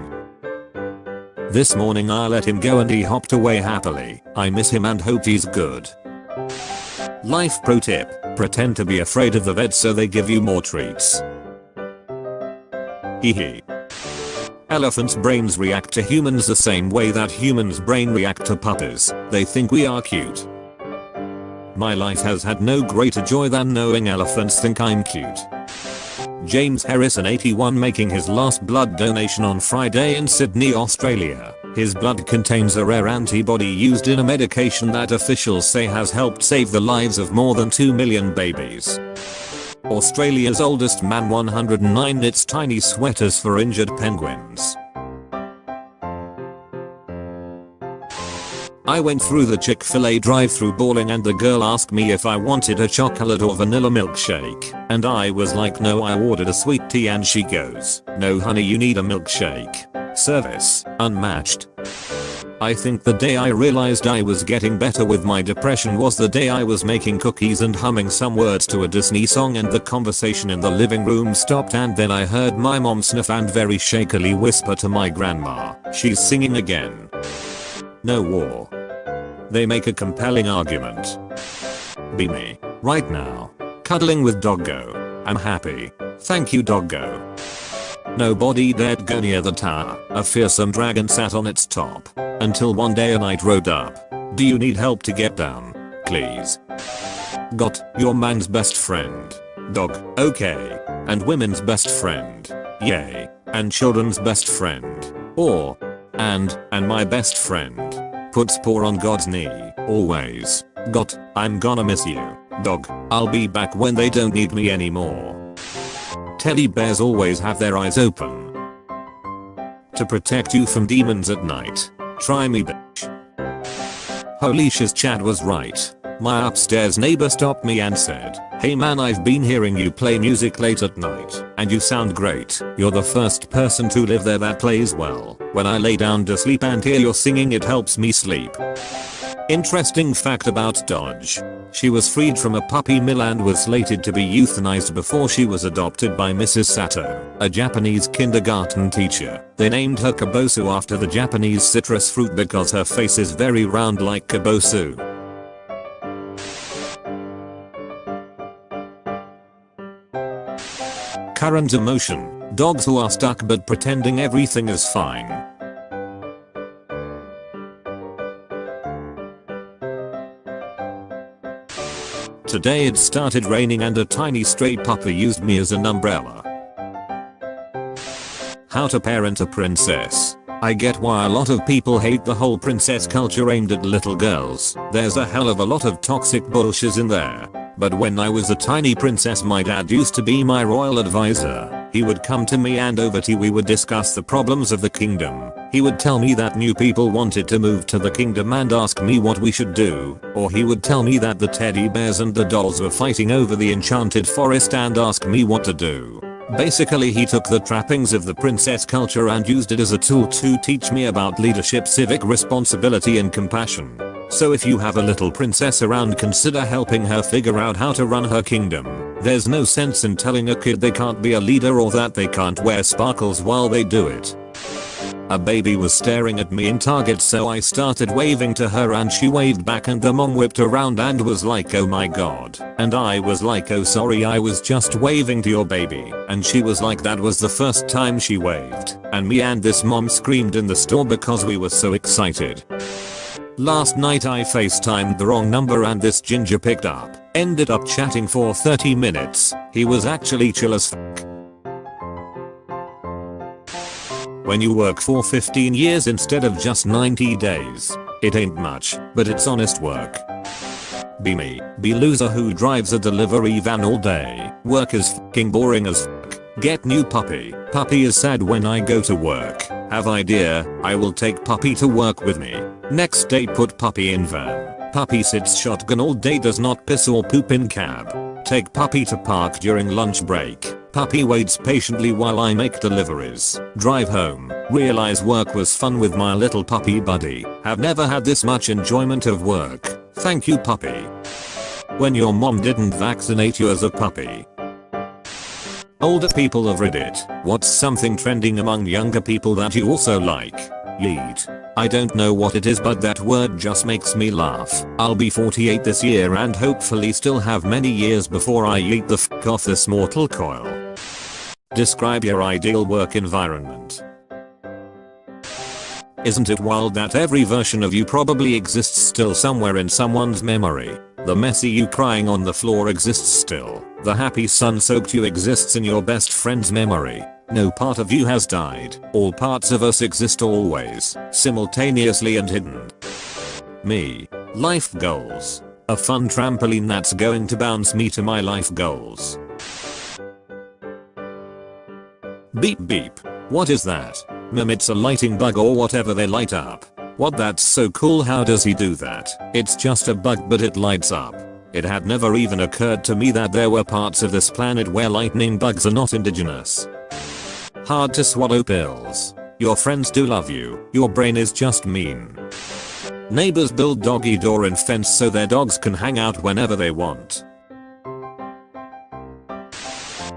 This morning I let him go and he hopped away happily. I miss him and hope he's good. Life pro tip, pretend to be afraid of the vet so they give you more treats. Hee. Elephants' brains react to humans the same way that humans' brain react to puppies. They think we are cute. My life has had no greater joy than knowing elephants think I'm cute. James Harrison 81 making his last blood donation on Friday in Sydney, Australia. His blood contains a rare antibody used in a medication that officials say has helped save the lives of more than 2 million babies. Australia's oldest man 109 knits tiny sweaters for injured penguins. I went through the Chick-fil-A drive-thru bawling and the girl asked me if I wanted a chocolate or vanilla milkshake. And I was like, no, I ordered a sweet tea, and she goes, no honey, you need a milkshake. Service unmatched. I think the day I realized I was getting better with my depression was the day I was making cookies and humming some words to a Disney song and the conversation in the living room stopped, and then I heard my mom sniff and very shakily whisper to my grandma, she's singing again. No war. They make a compelling argument. Be me. Right now. Cuddling with Doggo. I'm happy. Thank you, Doggo. Nobody dared go near the tower. A fearsome dragon sat on its top. Until one day a knight rode up. Do you need help to get down? Please. Got your man's best friend. Dog. Okay. And women's best friend. Yay. And children's best friend. Or. And my best friend. Puts paw on God's knee. Always. Got. I'm gonna miss you. Dog. I'll be back when they don't need me anymore. Teddy bears always have their eyes open. To protect you from demons at night. Try me, bitch. Holy shiz, Chad was right. My upstairs neighbor stopped me and said, hey man, I've been hearing you play music late at night, and you sound great. You're the first person to live there that plays well. When I lay down to sleep and hear your singing, it helps me sleep. Interesting fact about Dodge. She was freed from a puppy mill and was slated to be euthanized before she was adopted by Mrs. Sato, a Japanese kindergarten teacher. They named her Kabosu after the Japanese citrus fruit because her face is very round like kabosu. Current emotion. Dogs who are stuck but pretending everything is fine. Today it started raining and a tiny stray puppy used me as an umbrella. How to parent a princess. I get why a lot of people hate the whole princess culture aimed at little girls. There's a hell of a lot of toxic bullshit in there. But when I was a tiny princess, my dad used to be my royal advisor. He would come to me and over tea we would discuss the problems of the kingdom. He would tell me that new people wanted to move to the kingdom and ask me what we should do. Or he would tell me that the teddy bears and the dolls were fighting over the enchanted forest and ask me what to do. Basically, he took the trappings of the princess culture and used it as a tool to teach me about leadership, civic responsibility and compassion. So if you have a little princess around, consider helping her figure out how to run her kingdom. There's no sense in telling a kid they can't be a leader or that they can't wear sparkles while they do it. A baby was staring at me in Target, so I started waving to her and she waved back, and the mom whipped around and was like, oh my god. And I was like, oh sorry, I was just waving to your baby. And she was like, that was the first time she waved. And me and this mom screamed in the store because we were so excited. Last night I FaceTimed the wrong number and this ginger picked up. Ended up chatting for 30 minutes. He was actually chill as fuck. When you work for 15 years instead of just 90 days, it ain't much, but it's honest work. Be me. Be loser who drives a delivery van all day. Work is fucking boring as fuck. Get new puppy. Puppy is sad when I go to work. Have idea, I will take puppy to work with me. Next day put puppy in van. Puppy sits shotgun all day, does not piss or poop in cab. Take puppy to park during lunch break. Puppy waits patiently while I make deliveries. Drive home. Realize work was fun with my little puppy buddy. Have never had this much enjoyment of work. Thank you, puppy. When your mom didn't vaccinate you as a puppy. Older people of Reddit, what's something trending among younger people that you also like? Yeet. I don't know what it is, but that word just makes me laugh. I'll be 48 this year and hopefully still have many years before I yeet the f off this mortal coil. Describe your ideal work environment. Isn't it wild that every version of you probably exists still somewhere in someone's memory? The messy you crying on the floor exists still. The happy sun-soaked you exists in your best friend's memory. No part of you has died. All parts of us exist always, simultaneously and hidden. Me. Life goals. A fun trampoline that's going to bounce me to my life goals. Beep beep. What is that? It's a lighting bug or whatever they light up. What, that's so cool, how does he do that? It's just a bug but it lights up. It had never even occurred to me that there were parts of this planet where lightning bugs are not indigenous. Hard to swallow pills. Your friends do love you, your brain is just mean. Neighbors build doggy door and fence so their dogs can hang out whenever they want.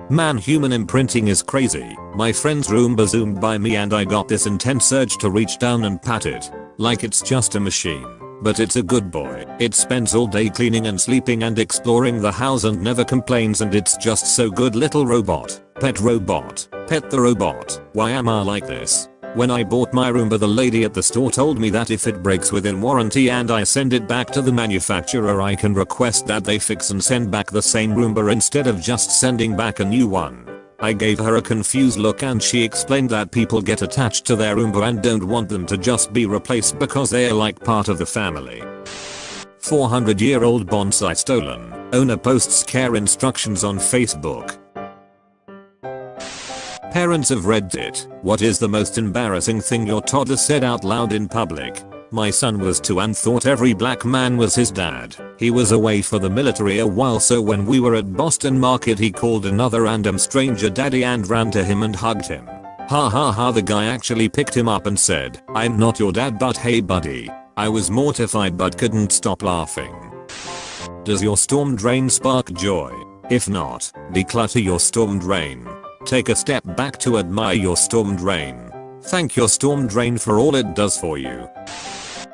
Man, human imprinting is crazy. My friend's Roomba zoomed by me and I got this intense urge to reach down and pat it. Like it's just a machine. But it's a good boy. It spends all day cleaning and sleeping and exploring the house and never complains, and it's just so good. Little robot. Pet robot. Pet the robot. Why am I like this? When I bought my Roomba, the lady at the store told me that if it breaks within warranty and I send it back to the manufacturer, I can request that they fix and send back the same Roomba instead of just sending back a new one. I gave her a confused look and she explained that people get attached to their Roomba and don't want them to just be replaced because they are like part of the family. 400-year-old bonsai stolen. Owner posts care instructions on Facebook. Parents of Reddit. What is the most embarrassing thing your toddler said out loud in public? My son was 2 and thought every black man was his dad. He was away for the military a while, so when we were at Boston Market he called another random stranger daddy and ran to him and hugged him. Ha ha ha, the guy actually picked him up and said, "I'm not your dad but hey buddy." I was mortified but couldn't stop laughing. Does your storm drain spark joy? If not, declutter your storm drain. Take a step back to admire your storm drain. Thank your storm drain for all it does for you.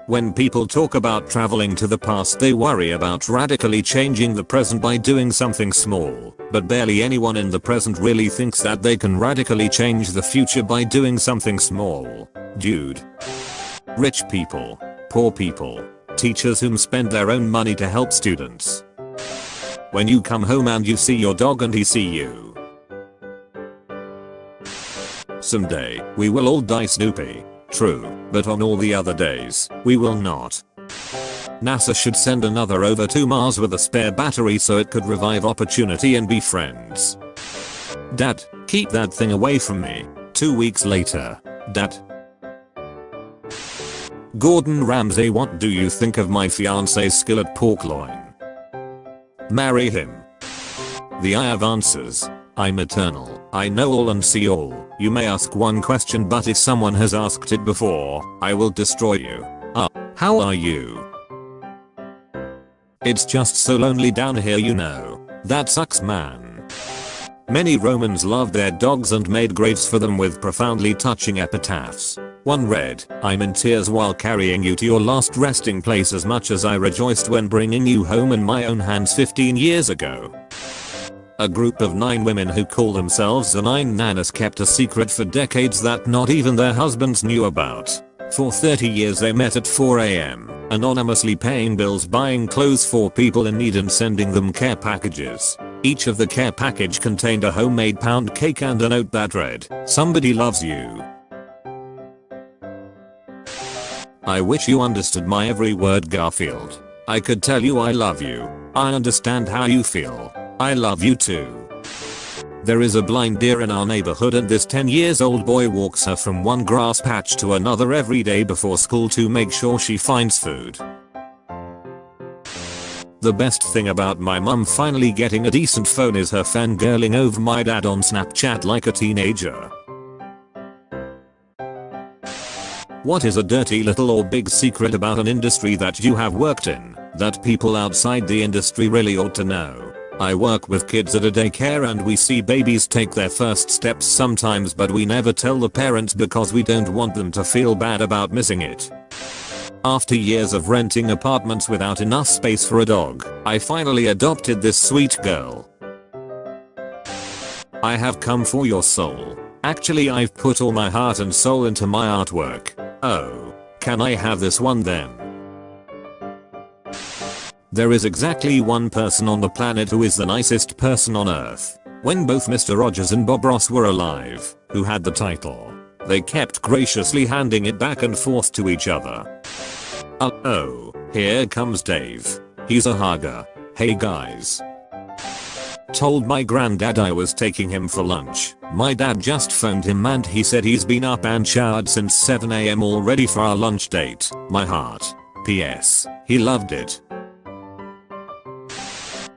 When people talk about traveling to the past, they worry about radically changing the present by doing something small, but barely anyone in the present really thinks that they can radically change the future by doing something small. Dude. Rich people. Poor people. Teachers whom spend their own money to help students. When you come home and you see your dog and he see you. Someday, we will all die, Snoopy. True, but on all the other days, we will not. NASA should send another rover to Mars with a spare battery so it could revive Opportunity and be friends. Dad, keep that thing away from me. 2 weeks later. Dad. Gordon Ramsay, what do you think of my fiance's skill at pork loin? Marry him. The I have answers. I'm eternal. I know all and see all. You may ask one question, but if someone has asked it before, I will destroy you. How are you? It's just so lonely down here, you know. That sucks, man. Many Romans loved their dogs and made graves for them with profoundly touching epitaphs. One read, "I'm in tears while carrying you to your last resting place as much as I rejoiced when bringing you home in my own hands 15 years ago." A group of 9 women who call themselves the 9 Nanas kept a secret for decades that not even their husbands knew about. For 30 years they met at 4 AM, anonymously paying bills, buying clothes for people in need and sending them care packages. Each of the care package contained a homemade pound cake and a note that read, "Somebody loves you." I wish you understood my every word, Garfield. I could tell you I love you. I understand how you feel. I love you too. There is a blind deer in our neighborhood and this 10-year-old boy walks her from one grass patch to another every day before school to make sure she finds food. The best thing about my mum finally getting a decent phone is her fangirling over my dad on Snapchat like a teenager. What is a dirty little or big secret about an industry that you have worked in that people outside the industry really ought to know? I work with kids at a daycare and we see babies take their first steps sometimes, but we never tell the parents because we don't want them to feel bad about missing it. After years of renting apartments without enough space for a dog, I finally adopted this sweet girl. I have come for your soul. Actually, I've put all my heart and soul into my artwork. Oh, can I have this one then? There is exactly one person on the planet who is the nicest person on earth. When both Mr. Rogers and Bob Ross were alive, who had the title, they kept graciously handing it back and forth to each other. Oh, here comes Dave. He's a hugger. Hey guys. Told my granddad I was taking him for lunch. My dad just phoned him and he said he's been up and showered since 7 AM all ready for our lunch date. My heart. PS. He loved it.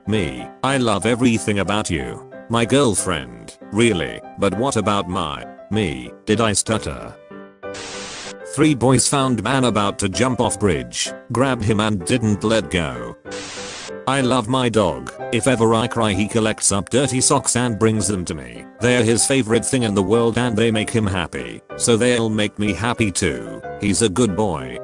Me. I love everything about you. My girlfriend. Really? But what about me? Did I stutter? 3 boys found man about to jump off bridge, grabbed him and didn't let go. I love my dog. If ever I cry, he collects up dirty socks and brings them to me. They're his favorite thing in the world and they make him happy. So they'll make me happy too. He's a good boy.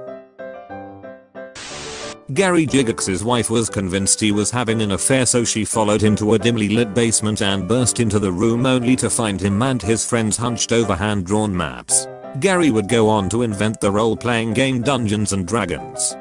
Gary Gygax's wife was convinced he was having an affair, so she followed him to a dimly lit basement and burst into the room only to find him and his friends hunched over hand-drawn maps. Gary would go on to invent the role-playing game Dungeons and Dragons.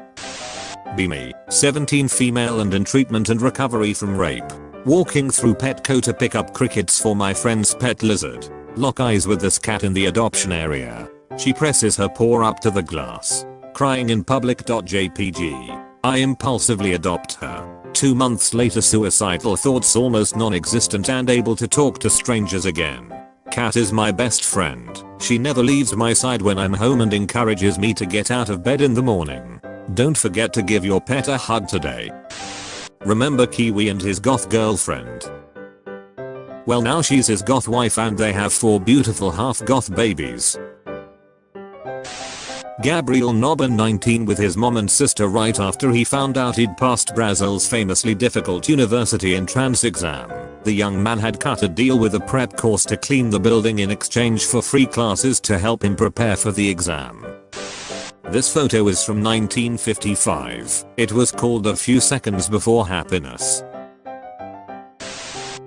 Be me, 17, female and in treatment and recovery from rape. Walking through Petco to pick up crickets for my friend's pet lizard. Lock eyes with this cat in the adoption area. She presses her paw up to the glass. Crying in public. JPG. I impulsively adopt her. 2 months later, suicidal thoughts almost non-existent and able to talk to strangers again. Cat is my best friend. She never leaves my side when I'm home and encourages me to get out of bed in the morning. Don't forget to give your pet a hug today. Remember Kiwi and his goth girlfriend? Well, now she's his goth wife and they have 4 beautiful half-goth babies. Gabriel Nobben, 19, with his mom and sister right after he found out he'd passed Brazil's famously difficult university entrance exam. The young man had cut a deal with a prep course to clean the building in exchange for free classes to help him prepare for the exam. This photo is from 1955. It was called A Few Seconds Before Happiness.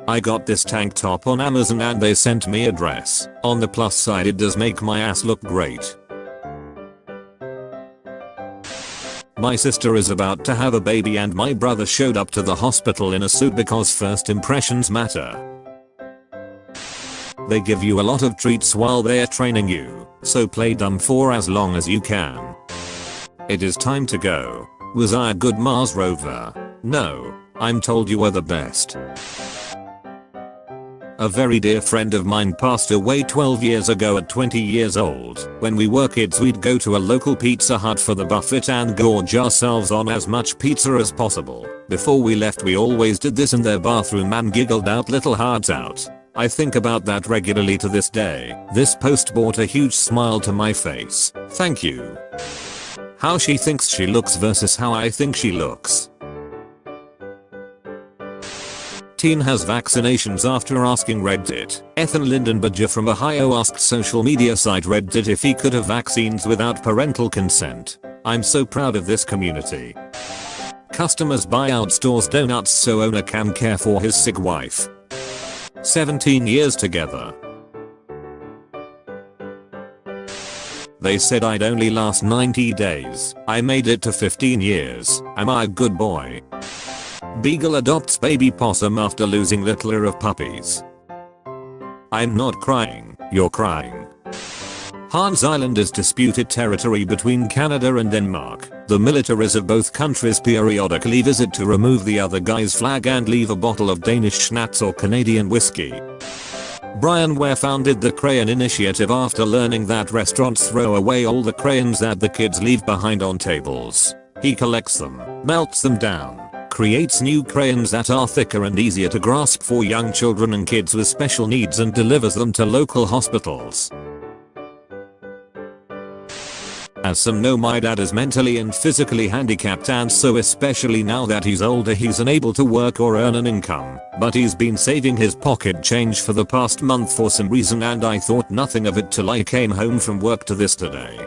I got this tank top on Amazon and they sent me a dress. On the plus side, it does make my ass look great. My sister is about to have a baby and my brother showed up to the hospital in a suit because first impressions matter. They give you a lot of treats while they're training you, so play dumb for as long as you can. It is time to go. Was I a good Mars rover? No, I'm told you were the best. A very dear friend of mine passed away 12 years ago at 20 years old. When we were kids, we'd go to a local Pizza Hut for the buffet and gorge ourselves on as much pizza as possible. Before we left, we always did this in their bathroom and giggled out little hearts out. I think about that regularly to this day. This post brought a huge smile to my face. Thank you. How she thinks she looks versus how I think she looks. Teen has vaccinations after asking Reddit. Ethan Lindenberger from Ohio asked social media site Reddit if he could have vaccines without parental consent. I'm so proud of this community. Customers buy out stores donuts so owner can care for his sick wife. 17 years together. They said I'd only last 90 days. I made it to 15 years. Am I a good boy? Beagle adopts baby possum after losing litter of puppies. I'm not crying, you're crying. Hans Island is disputed territory between Canada and Denmark. The militaries of both countries periodically visit to remove the other guy's flag and leave a bottle of Danish schnapps or Canadian whiskey. Brian Ware founded the Crayon Initiative after learning that restaurants throw away all the crayons that the kids leave behind on tables. He collects them, melts them down, creates new crayons that are thicker and easier to grasp for young children and kids with special needs and delivers them to local hospitals. As some know, my dad is mentally and physically handicapped, and so especially now that he's older he's unable to work or earn an income, but he's been saving his pocket change for the past month for some reason, and I thought nothing of it till I came home from work to this today.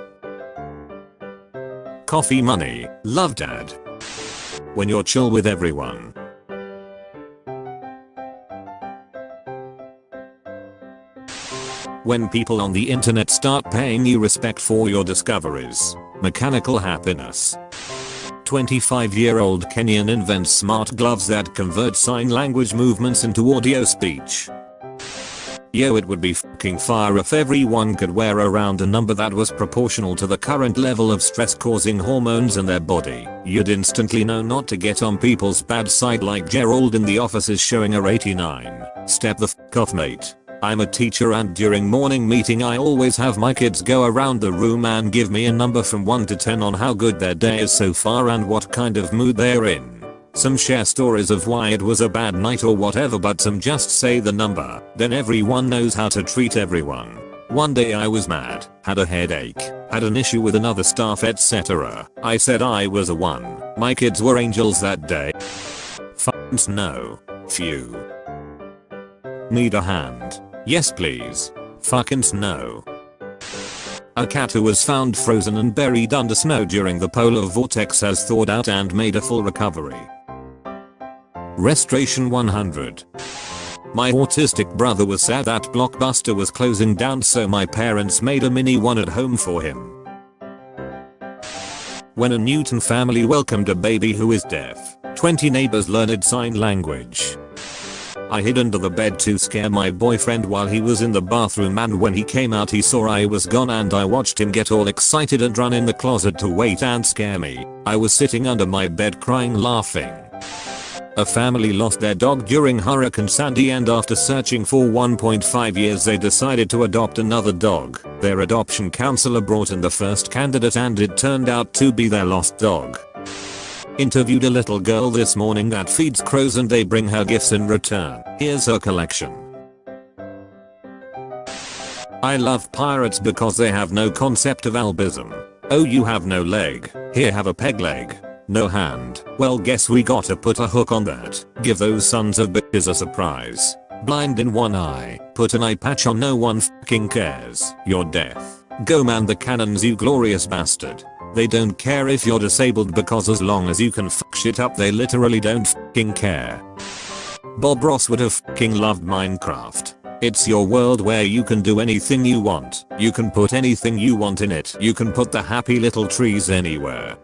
Coffee money. Love dad. When you're chill with everyone. When people on the internet start paying you respect for your discoveries. Mechanical happiness. 25-year-old Kenyan invents smart gloves that convert sign language movements into audio speech. Yo, it would be fucking fire if everyone could wear around a number that was proportional to the current level of stress causing hormones in their body. You'd instantly know not to get on people's bad side like Gerald in The Office is showing her 89. Step the fuck off, mate. I'm a teacher, and during morning meeting I always have my kids go around the room and give me a number from 1 to 10 on how good their day is so far and what kind of mood they're in. Some share stories of why it was a bad night or whatever, but some just say the number. Then everyone knows how to treat everyone. One day I was mad, had a headache, had an issue with another staff, etc. I said I was a 1. My kids were angels that day. F***ing no. Phew. Need a hand? Yes please. Fucking no. A cat who was found frozen and buried under snow during the polar vortex has thawed out and made a full recovery. Restoration 100. My autistic brother was sad that Blockbuster was closing down, so my parents made a mini one at home for him. When a Newton family welcomed a baby who is deaf, 20 neighbors learned sign language. I hid under the bed to scare my boyfriend while he was in the bathroom, and when he came out he saw I was gone and I watched him get all excited and run in the closet to wait and scare me. I was sitting under my bed crying laughing. A family lost their dog during Hurricane Sandy, and after searching for 1.5 years they decided to adopt another dog. Their adoption counselor brought in the first candidate and it turned out to be their lost dog. Interviewed a little girl this morning that feeds crows and they bring her gifts in return. Here's her collection. I love pirates because they have no concept of albism. Oh, you have no leg? Here, have a peg leg. No hand? Well, guess we gotta put a hook on that. Give those sons of bitches a surprise. Blind in one eye. Put an eye patch on, no one fucking cares. You're deaf. Go man the cannons, you glorious bastard. They don't care if you're disabled because as long as you can fuck shit up they literally don't fucking care. Bob Ross would have fucking loved Minecraft. It's your world where you can do anything you want. You can put anything you want in it. You can put the happy little trees anywhere.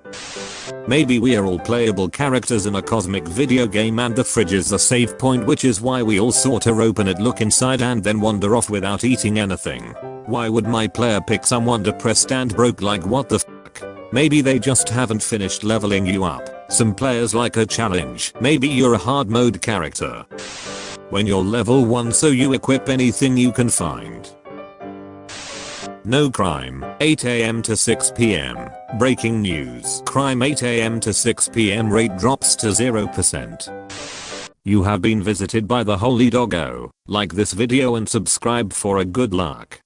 Maybe we are all playable characters in a cosmic video game and the fridge is the save point, which is why we all sorta open it, look inside and then wander off without eating anything. Why would my player pick someone depressed and broke? Like what the f? Maybe they just haven't finished leveling you up. Some players like a challenge. Maybe you're a hard mode character. When you're level 1 so you equip anything you can find. No crime. 8 AM to 6 PM. Breaking news. Crime 8 AM to 6 PM rate drops to 0%. You have been visited by the holy doggo. Like this video and subscribe for a good luck.